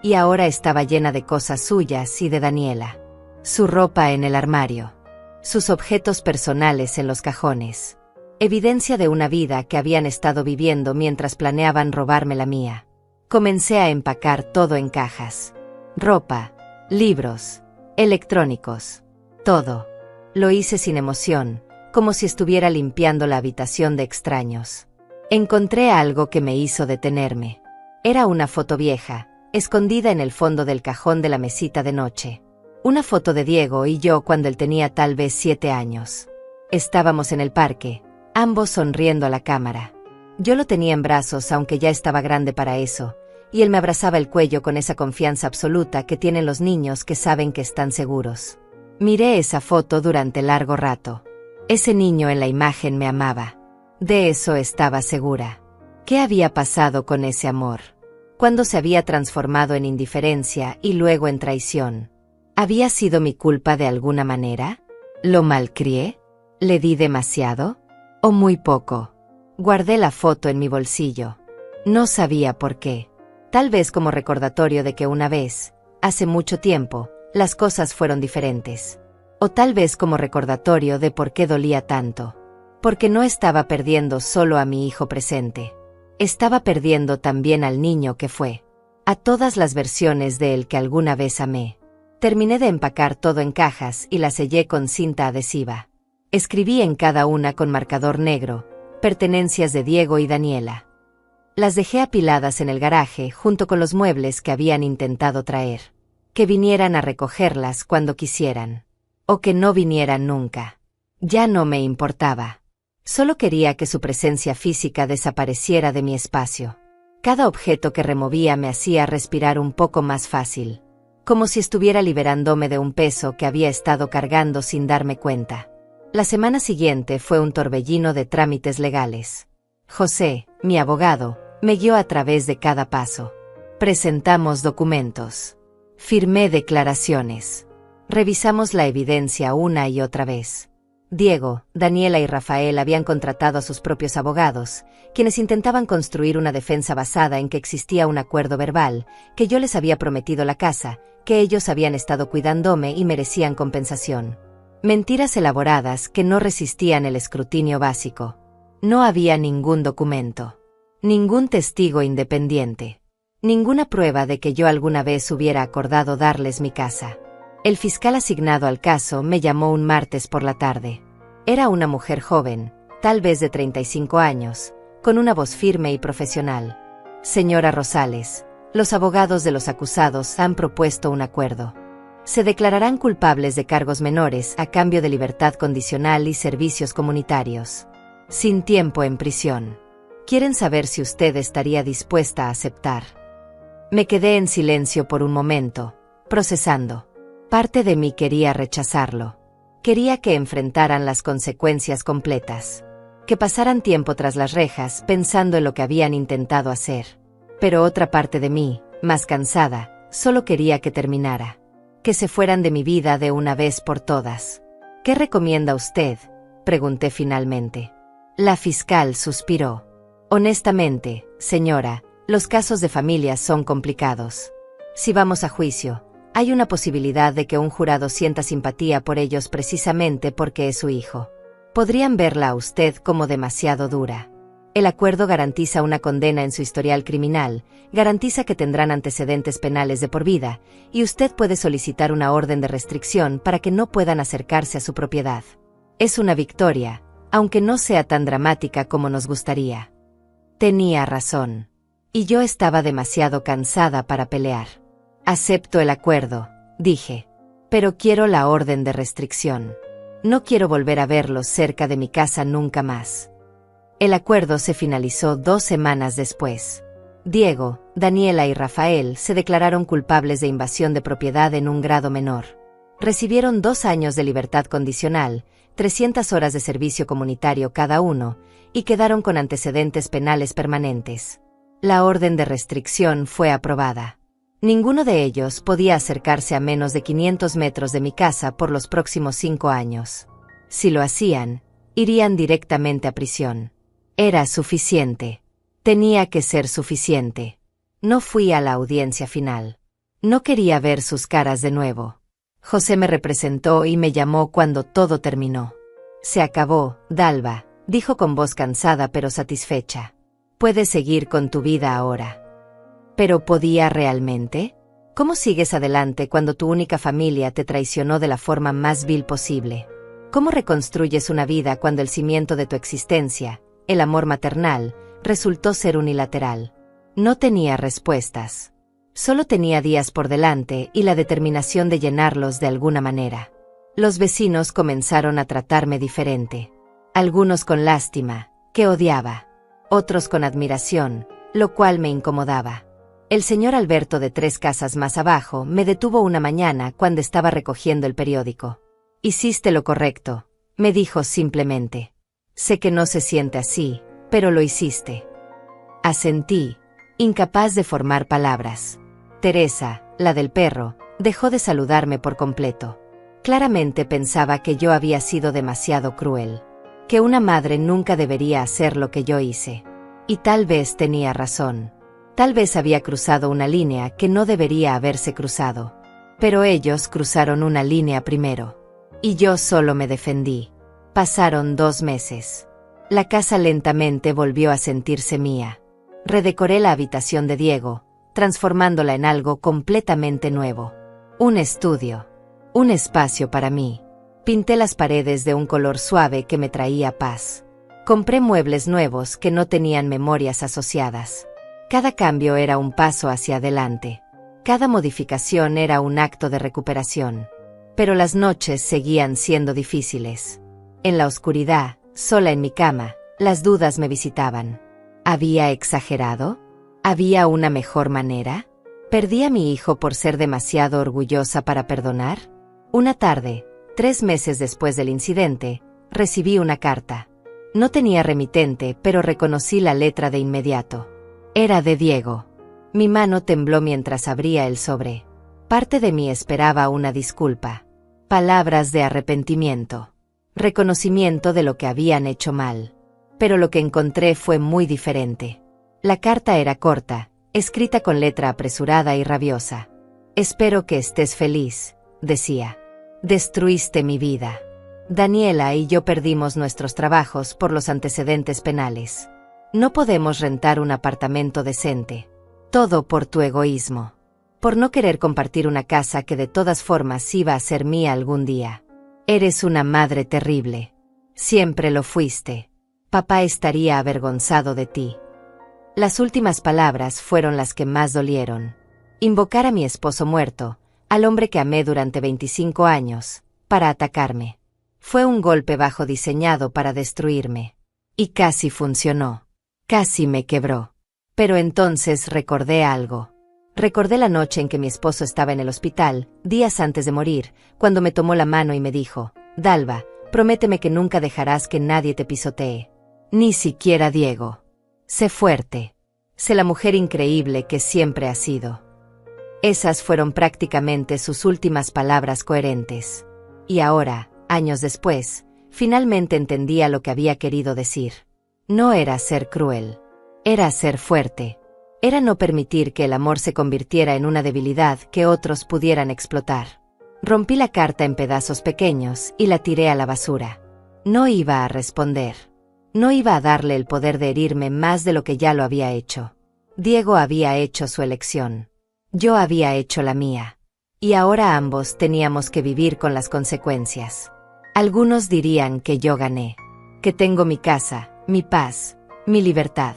Y ahora estaba llena de cosas suyas y de Daniela. Su ropa en el armario. Sus objetos personales en los cajones. Evidencia de una vida que habían estado viviendo mientras planeaban robarme la mía. Comencé a empacar todo en cajas. Ropa, libros, electrónicos. Todo. Lo hice sin emoción, como si estuviera limpiando la habitación de extraños. Encontré algo que me hizo detenerme. Era una foto vieja, escondida en el fondo del cajón de la mesita de noche. Una foto de Diego y yo cuando él tenía tal vez 7 años. Estábamos en el parque, ambos sonriendo a la cámara. Yo lo tenía en brazos aunque ya estaba grande para eso, y él me abrazaba el cuello con esa confianza absoluta que tienen los niños que saben que están seguros. Miré esa foto durante largo rato. Ese niño en la imagen me amaba. De eso estaba segura. ¿Qué había pasado con ese amor? ¿Cuándo se había transformado en indiferencia y luego en traición? ¿Había sido mi culpa de alguna manera? ¿Lo malcrié? ¿Le di demasiado? ¿O muy poco? Guardé la foto en mi bolsillo. No sabía por qué. Tal vez como recordatorio de que una vez, Hace mucho tiempo, las cosas fueron diferentes. O tal vez como recordatorio de por qué dolía tanto. Porque no estaba perdiendo solo a mi hijo presente. Estaba perdiendo también al niño que fue. A todas las versiones de él que alguna vez amé. Terminé de empacar todo en cajas y las sellé con cinta adhesiva. Escribí en cada una con marcador negro, pertenencias de Diego y Daniela. Las dejé apiladas en el garaje junto con los muebles que habían intentado traer. Que vinieran a recogerlas cuando quisieran. O que no vinieran nunca. Ya no me importaba. Solo quería que su presencia física desapareciera de mi espacio. Cada objeto que removía me hacía respirar un poco más fácil. Como si estuviera liberándome de un peso que había estado cargando sin darme cuenta. La semana siguiente fue un torbellino de trámites legales. José, mi abogado, me guió a través de cada paso. Presentamos documentos. Firmé declaraciones. Revisamos la evidencia una y otra vez. Diego, Daniela y Rafael habían contratado a sus propios abogados, quienes intentaban construir una defensa basada en que existía un acuerdo verbal, que yo les había prometido la casa, que ellos habían estado cuidándome y merecían compensación. Mentiras elaboradas que no resistían el escrutinio básico. No había ningún documento. Ningún testigo independiente. Ninguna prueba de que yo alguna vez hubiera acordado darles mi casa. El fiscal asignado al caso me llamó un martes por la tarde. Era una mujer joven, tal vez de 35 años, con una voz firme y profesional. Señora Rosales, los abogados de los acusados han propuesto un acuerdo. Se declararán culpables de cargos menores a cambio de libertad condicional y servicios comunitarios. Sin tiempo en prisión. Quieren saber si usted estaría dispuesta a aceptar. Me quedé en silencio por un momento, procesando. Parte de mí quería rechazarlo. Quería que enfrentaran las consecuencias completas. Que pasaran tiempo tras las rejas pensando en lo que habían intentado hacer. Pero otra parte de mí, más cansada, solo quería que terminara. Que se fueran de mi vida de una vez por todas. ¿Qué recomienda usted?, pregunté finalmente. La fiscal suspiró. Honestamente, señora, los casos de familias son complicados. Si vamos a juicio, hay una posibilidad de que un jurado sienta simpatía por ellos precisamente porque es su hijo. Podrían verla a usted como demasiado dura. El acuerdo garantiza una condena en su historial criminal, garantiza que tendrán antecedentes penales de por vida, y usted puede solicitar una orden de restricción para que no puedan acercarse a su propiedad. Es una victoria, aunque no sea tan dramática como nos gustaría. Tenía razón. Y yo estaba demasiado cansada para pelear. Acepto el acuerdo, dije. Pero quiero la orden de restricción. No quiero volver a verlos cerca de mi casa nunca más. El acuerdo se finalizó 2 semanas después. Diego, Daniela y Rafael se declararon culpables de invasión de propiedad en un grado menor. Recibieron 2 años de libertad condicional, 300 horas de servicio comunitario cada uno, y quedaron con antecedentes penales permanentes. La orden de restricción fue aprobada. Ninguno de ellos podía acercarse a menos de 500 metros de mi casa por los próximos 5 años. Si lo hacían, irían directamente a prisión. Era suficiente. Tenía que ser suficiente. No fui a la audiencia final. No quería ver sus caras de nuevo. José me representó y me llamó cuando todo terminó. Se acabó, Dalva, dijo con voz cansada pero satisfecha. Puedes seguir con tu vida ahora. ¿Pero podía realmente? ¿Cómo sigues adelante cuando tu única familia te traicionó de la forma más vil posible? ¿Cómo reconstruyes una vida cuando el cimiento de tu existencia, el amor maternal, resultó ser unilateral? No tenía respuestas. Solo tenía días por delante y la determinación de llenarlos de alguna manera. Los vecinos comenzaron a tratarme diferente. Algunos con lástima, que odiaba. Otros con admiración, lo cual me incomodaba. El señor Alberto de 3 casas más abajo me detuvo una mañana cuando estaba recogiendo el periódico. Hiciste lo correcto, me dijo simplemente. Sé que no se siente así, pero lo hiciste. Asentí, incapaz de formar palabras. Teresa, la del perro, dejó de saludarme por completo. Claramente pensaba que yo había sido demasiado cruel. Que una madre nunca debería hacer lo que yo hice. Y tal vez tenía razón. Tal vez había cruzado una línea que no debería haberse cruzado. Pero ellos cruzaron una línea primero. Y yo solo me defendí. Pasaron 2 meses. La casa lentamente volvió a sentirse mía. Redecoré la habitación de Diego, transformándola en algo completamente nuevo. Un estudio. Un espacio para mí. Pinté las paredes de un color suave que me traía paz. Compré muebles nuevos que no tenían memorias asociadas. Cada cambio era un paso hacia adelante. Cada modificación era un acto de recuperación. Pero las noches seguían siendo difíciles. En la oscuridad, sola en mi cama, las dudas me visitaban. ¿Había exagerado? ¿Había una mejor manera? ¿Perdí a mi hijo por ser demasiado orgullosa para perdonar? Una tarde, 3 meses después del incidente, recibí una carta. No tenía remitente, pero reconocí la letra de inmediato. Era de Diego. Mi mano tembló mientras abría el sobre. Parte de mí esperaba una disculpa. Palabras de arrepentimiento. Reconocimiento de lo que habían hecho mal. Pero lo que encontré fue muy diferente. La carta era corta, escrita con letra apresurada y rabiosa. Espero que estés feliz, decía. Destruiste mi vida. Daniela y yo perdimos nuestros trabajos por los antecedentes penales. No podemos rentar un apartamento decente. Todo por tu egoísmo. Por no querer compartir una casa que de todas formas iba a ser mía algún día. Eres una madre terrible. Siempre lo fuiste. Papá estaría avergonzado de ti. Las últimas palabras fueron las que más dolieron. Invocar a mi esposo muerto, al hombre que amé durante 25 años, para atacarme. Fue un golpe bajo diseñado para destruirme. Y casi funcionó. Casi me quebró. Pero entonces recordé algo. Recordé la noche en que mi esposo estaba en el hospital, días antes de morir, cuando me tomó la mano y me dijo, Dalva, prométeme que nunca dejarás que nadie te pisotee. Ni siquiera Diego. Sé fuerte. Sé la mujer increíble que siempre has sido. Esas fueron prácticamente sus últimas palabras coherentes. Y ahora, años después, finalmente entendía lo que había querido decir. No era ser cruel. Era ser fuerte. Era no permitir que el amor se convirtiera en una debilidad que otros pudieran explotar. Rompí la carta en pedazos pequeños y la tiré a la basura. No iba a responder. No iba a darle el poder de herirme más de lo que ya lo había hecho. Diego había hecho su elección. Yo había hecho la mía. Y ahora ambos teníamos que vivir con las consecuencias. Algunos dirían que yo gané. Que tengo mi casa, mi paz, mi libertad.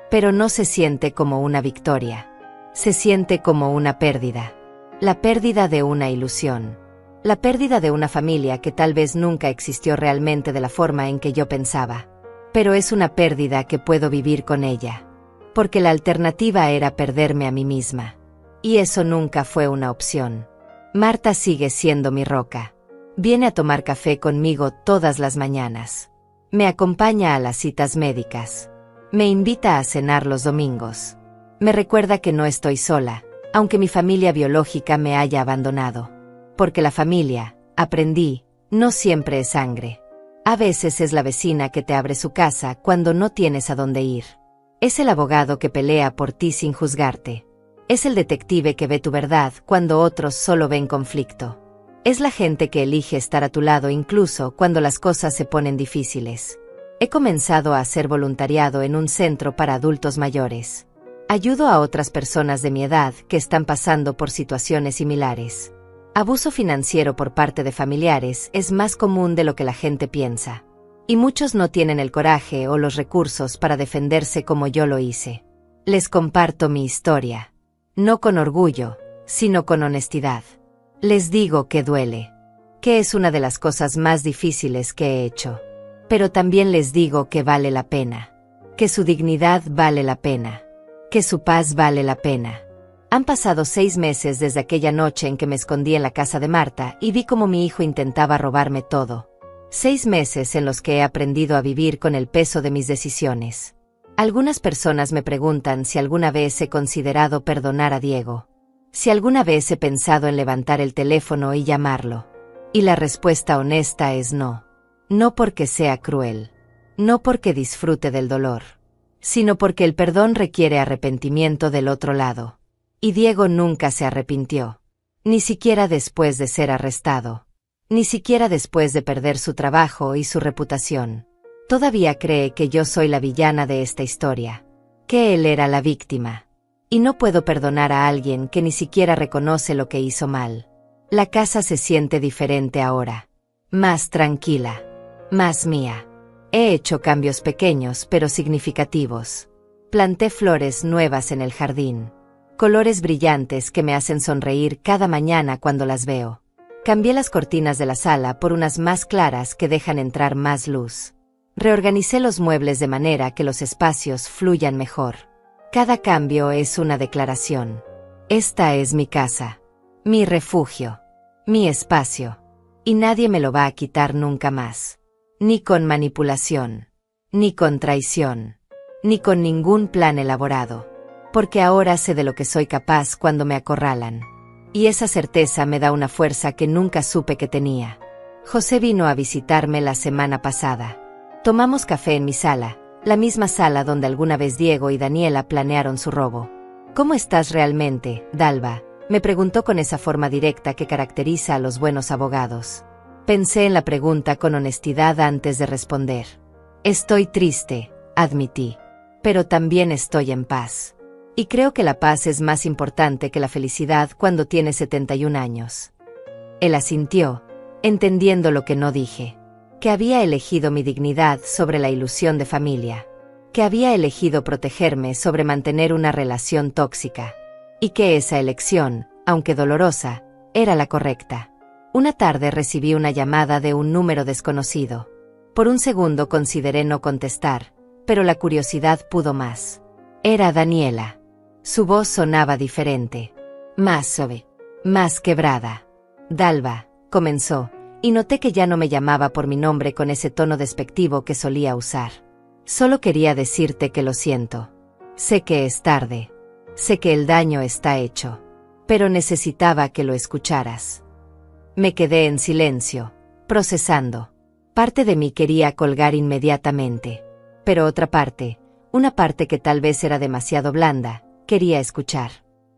Pero no se siente como una victoria. Se siente como una pérdida. La pérdida de una ilusión. La pérdida de una familia que tal vez nunca existió realmente de la forma en que yo pensaba. Pero es una pérdida que puedo vivir con ella. Porque la alternativa era perderme a mí misma. Y eso nunca fue una opción. Marta sigue siendo mi roca. Viene a tomar café conmigo todas las mañanas. Me acompaña a las citas médicas. Me invita a cenar los domingos. Me recuerda que no estoy sola, aunque mi familia biológica me haya abandonado. Porque la familia, aprendí, no siempre es sangre. A veces es la vecina que te abre su casa cuando no tienes a dónde ir. Es el abogado que pelea por ti sin juzgarte. Es el detective que ve tu verdad cuando otros solo ven conflicto. Es la gente que elige estar a tu lado incluso cuando las cosas se ponen difíciles. He comenzado a hacer voluntariado en un centro para adultos mayores. Ayudo a otras personas de mi edad que están pasando por situaciones similares. Abuso financiero por parte de familiares es más común de lo que la gente piensa. Y muchos no tienen el coraje o los recursos para defenderse como yo lo hice. Les comparto mi historia. No con orgullo, sino con honestidad. Les digo que duele. Que es una de las cosas más difíciles que he hecho. Pero también les digo que vale la pena. Que su dignidad vale la pena. Que su paz vale la pena. Han pasado 6 meses desde aquella noche en que me escondí en la casa de Marta y vi cómo mi hijo intentaba robarme todo. 6 meses en los que he aprendido a vivir con el peso de mis decisiones. Algunas personas me preguntan si alguna vez he considerado perdonar a Diego. Si alguna vez he pensado en levantar el teléfono y llamarlo. Y la respuesta honesta es no. No porque sea cruel. No porque disfrute del dolor. sino porque el perdón requiere arrepentimiento del otro lado. Y Diego nunca se arrepintió. Ni siquiera después de ser arrestado. Ni siquiera después de perder su trabajo y su reputación. Todavía cree que yo soy la villana de esta historia. Que él era la víctima. Y no puedo perdonar a alguien que ni siquiera reconoce lo que hizo mal. La casa se siente diferente ahora. Más tranquila. Más mía. He hecho cambios pequeños pero significativos. Planté flores nuevas en el jardín. Colores brillantes que me hacen sonreír cada mañana cuando las veo. Cambié las cortinas de la sala por unas más claras que dejan entrar más luz. Reorganicé los muebles de manera que los espacios fluyan mejor. Cada cambio es una declaración. Esta es mi casa. Mi refugio. Mi espacio. Y nadie me lo va a quitar nunca más. Ni con manipulación. Ni con traición. Ni con ningún plan elaborado. Porque ahora sé de lo que soy capaz cuando me acorralan. Y esa certeza me da una fuerza que nunca supe que tenía. José vino a visitarme la semana pasada. Tomamos café en mi sala, la misma sala donde alguna vez Diego y Daniela planearon su robo. ¿Cómo estás realmente, Dalva?, me preguntó con esa forma directa que caracteriza a los buenos abogados. Pensé en la pregunta con honestidad antes de responder. Estoy triste, admití. Pero también estoy en paz. Y creo que la paz es más importante que la felicidad cuando tiene 71 años. Él asintió, entendiendo lo que no dije. Que había elegido mi dignidad sobre la ilusión de familia. Que había elegido protegerme sobre mantener una relación tóxica. Y que esa elección, aunque dolorosa, era la correcta. Una tarde recibí una llamada de un número desconocido. Por un segundo consideré no contestar, pero la curiosidad pudo más. Era Daniela. Su voz sonaba diferente. Más suave. Más quebrada. Dalva, comenzó, y noté que ya no me llamaba por mi nombre con ese tono despectivo que solía usar. Solo quería decirte que lo siento. Sé que es tarde. Sé que el daño está hecho. Pero necesitaba que lo escucharas. Me quedé en silencio, procesando. Parte de mí quería colgar inmediatamente. Pero otra parte, una parte que tal vez era demasiado blanda, quería escuchar.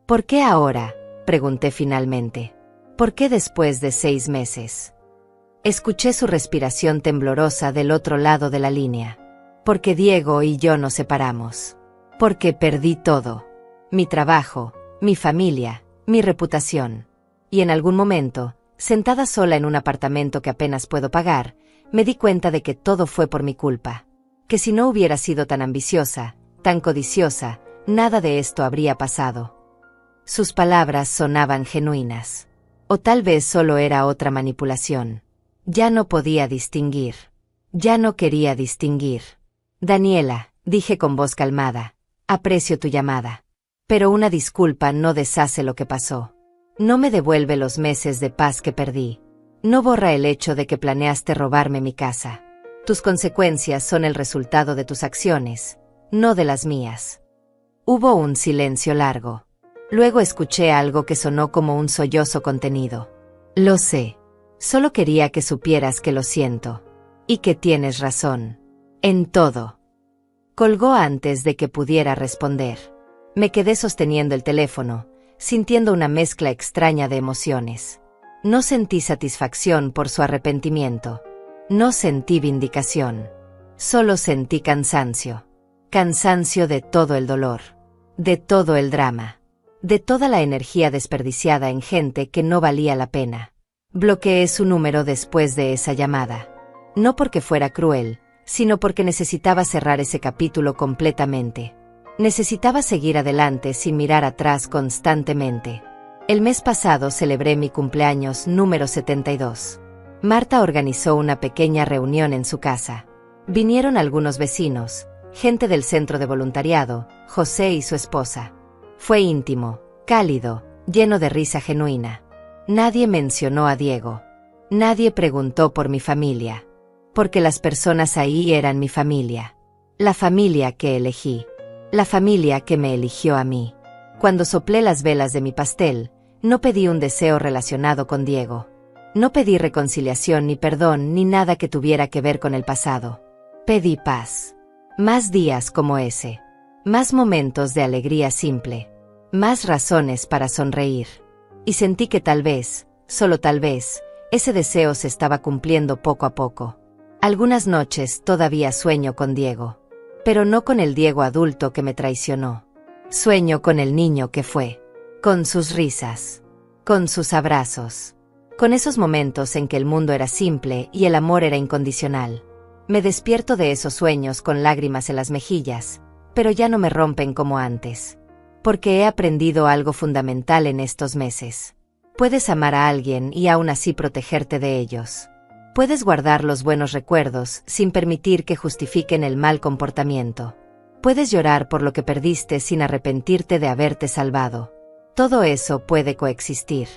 ¿Por qué ahora?, pregunté finalmente. ¿Por qué después de 6 meses? Escuché su respiración temblorosa del otro lado de la línea. Porque Diego y yo nos separamos. Porque perdí todo. Mi trabajo, mi familia, mi reputación. Y en algún momento, sentada sola en un apartamento que apenas puedo pagar, me di cuenta de que todo fue por mi culpa. Que si no hubiera sido tan ambiciosa, tan codiciosa, nada de esto habría pasado. Sus palabras sonaban genuinas. O tal vez solo era otra manipulación. Ya no podía distinguir. Ya no quería distinguir. Daniela, dije con voz calmada, aprecio tu llamada. Pero una disculpa no deshace lo que pasó. No me devuelve los meses de paz que perdí. No borra el hecho de que planeaste robarme mi casa. Tus consecuencias son el resultado de tus acciones, no de las mías. Hubo un silencio largo. Luego escuché algo que sonó como un sollozo contenido. Lo sé. Solo quería que supieras que lo siento. Y que tienes razón. En todo. Colgó antes de que pudiera responder. Me quedé sosteniendo el teléfono, sintiendo una mezcla extraña de emociones. No sentí satisfacción por su arrepentimiento. No sentí vindicación. Solo sentí cansancio. Cansancio de todo el dolor. De todo el drama. De toda la energía desperdiciada en gente que no valía la pena. Bloqueé su número después de esa llamada. No porque fuera cruel, sino porque necesitaba cerrar ese capítulo completamente. Necesitaba seguir adelante sin mirar atrás constantemente. El mes pasado celebré mi cumpleaños número 72. Marta organizó una pequeña reunión en su casa. Vinieron algunos vecinos, gente del centro de voluntariado, José y su esposa. Fue íntimo, cálido, lleno de risa genuina. Nadie mencionó a Diego. Nadie preguntó por mi familia. Porque las personas ahí eran mi familia. La familia que elegí. La familia que me eligió a mí. Cuando soplé las velas de mi pastel, no pedí un deseo relacionado con Diego. No pedí reconciliación ni perdón ni nada que tuviera que ver con el pasado. Pedí paz. Más días como ese. Más momentos de alegría simple. Más razones para sonreír. Y sentí que tal vez, solo tal vez, ese deseo se estaba cumpliendo poco a poco. Algunas noches todavía sueño con Diego. Pero no con el Diego adulto que me traicionó. Sueño con el niño que fue. Con sus risas. Con sus abrazos. Con esos momentos en que el mundo era simple y el amor era incondicional. Me despierto de esos sueños con lágrimas en las mejillas, pero ya no me rompen como antes. Porque he aprendido algo fundamental en estos meses. Puedes amar a alguien y aún así protegerte de ellos. Puedes guardar los buenos recuerdos sin permitir que justifiquen el mal comportamiento. Puedes llorar por lo que perdiste sin arrepentirte de haberte salvado. Todo eso puede coexistir.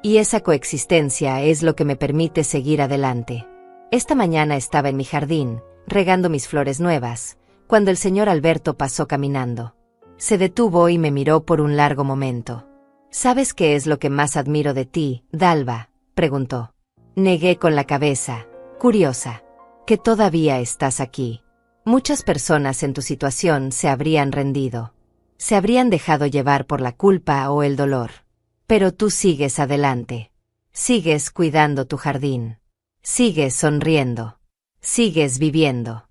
Y esa coexistencia es lo que me permite seguir adelante. Esta mañana estaba en mi jardín, regando mis flores nuevas, cuando el señor Alberto pasó caminando. Se detuvo y me miró por un largo momento. ¿Sabes qué es lo que más admiro de ti, Dalva?, preguntó. Negué con la cabeza, curiosa. Que todavía estás aquí. Muchas personas en tu situación se habrían rendido. Se habrían dejado llevar por la culpa o el dolor. Pero tú sigues adelante. Sigues cuidando tu jardín. Sigues sonriendo. Sigues viviendo.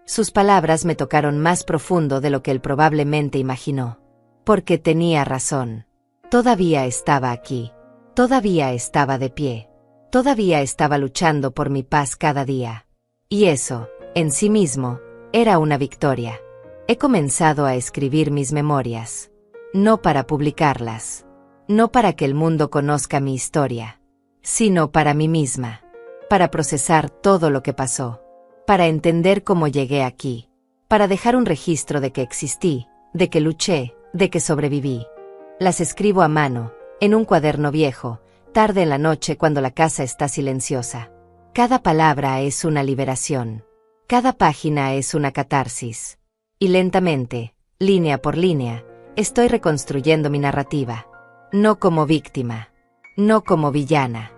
Sus palabras me tocaron más profundo de lo que él probablemente imaginó. Porque tenía razón. Todavía estaba aquí. Todavía estaba de pie. Todavía estaba luchando por mi paz cada día. Y eso, en sí mismo, era una victoria. He comenzado a escribir mis memorias. No para publicarlas. No para que el mundo conozca mi historia. Sino para mí misma. Para procesar todo lo que pasó. Para entender cómo llegué aquí. Para dejar un registro de que existí, de que luché, de que sobreviví. Las escribo a mano, en un cuaderno viejo, tarde en la noche cuando la casa está silenciosa. Cada palabra es una liberación. Cada página es una catarsis. Y lentamente, línea por línea, estoy reconstruyendo mi narrativa. No como víctima. No como villana.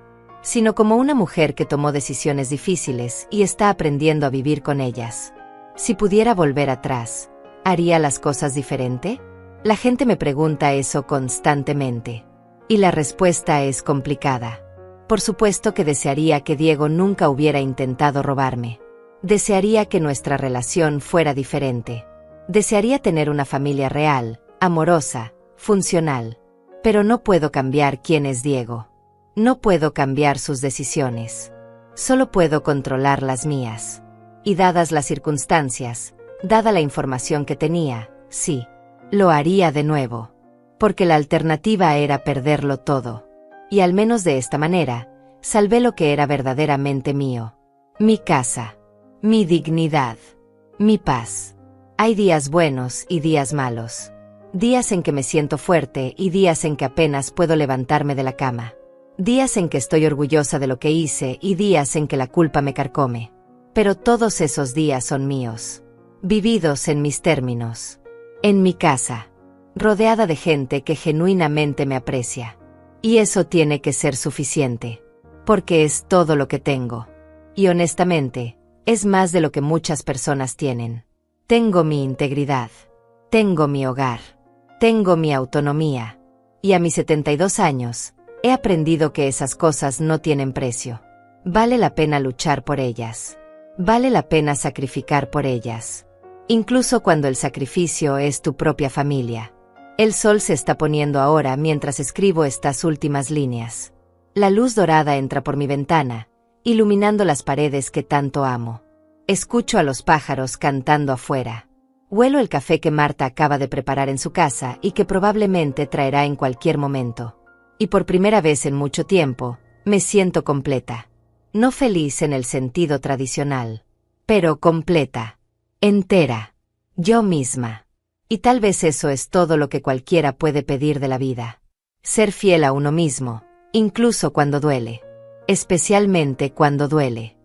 Sino como una mujer que tomó decisiones difíciles y está aprendiendo a vivir con ellas. Si pudiera volver atrás, ¿haría las cosas diferente? La gente me pregunta eso constantemente. Y la respuesta es complicada. Por supuesto que desearía que Diego nunca hubiera intentado robarme. Desearía que nuestra relación fuera diferente. Desearía tener una familia real, amorosa, funcional. Pero no puedo cambiar quién es Diego. No puedo cambiar sus decisiones. Solo puedo controlar las mías. Y dadas las circunstancias, dada la información que tenía, sí, lo haría de nuevo. Porque la alternativa era perderlo todo. Y al menos de esta manera, salvé lo que era verdaderamente mío. Mi casa. Mi dignidad. Mi paz. Hay días buenos y días malos. Días en que me siento fuerte y días en que apenas puedo levantarme de la cama. Días en que estoy orgullosa de lo que hice y días en que la culpa me carcome. Pero todos esos días son míos. Vividos en mis términos. En mi casa. Rodeada de gente que genuinamente me aprecia. Y eso tiene que ser suficiente. Porque es todo lo que tengo. Y honestamente, es más de lo que muchas personas tienen. Tengo mi integridad. Tengo mi hogar. Tengo mi autonomía. Y a mis 72 años, he aprendido que esas cosas no tienen precio. Vale la pena luchar por ellas. Vale la pena sacrificar por ellas. Incluso cuando el sacrificio es tu propia familia. El sol se está poniendo ahora mientras escribo estas últimas líneas. La luz dorada entra por mi ventana, iluminando las paredes que tanto amo. Escucho a los pájaros cantando afuera. Huelo el café que Marta acaba de preparar en su casa y que probablemente traerá en cualquier momento. Y por primera vez en mucho tiempo, me siento completa. No feliz en el sentido tradicional, pero completa. Entera. Yo misma. Y tal vez eso es todo lo que cualquiera puede pedir de la vida. Ser fiel a uno mismo, incluso cuando duele. Especialmente cuando duele.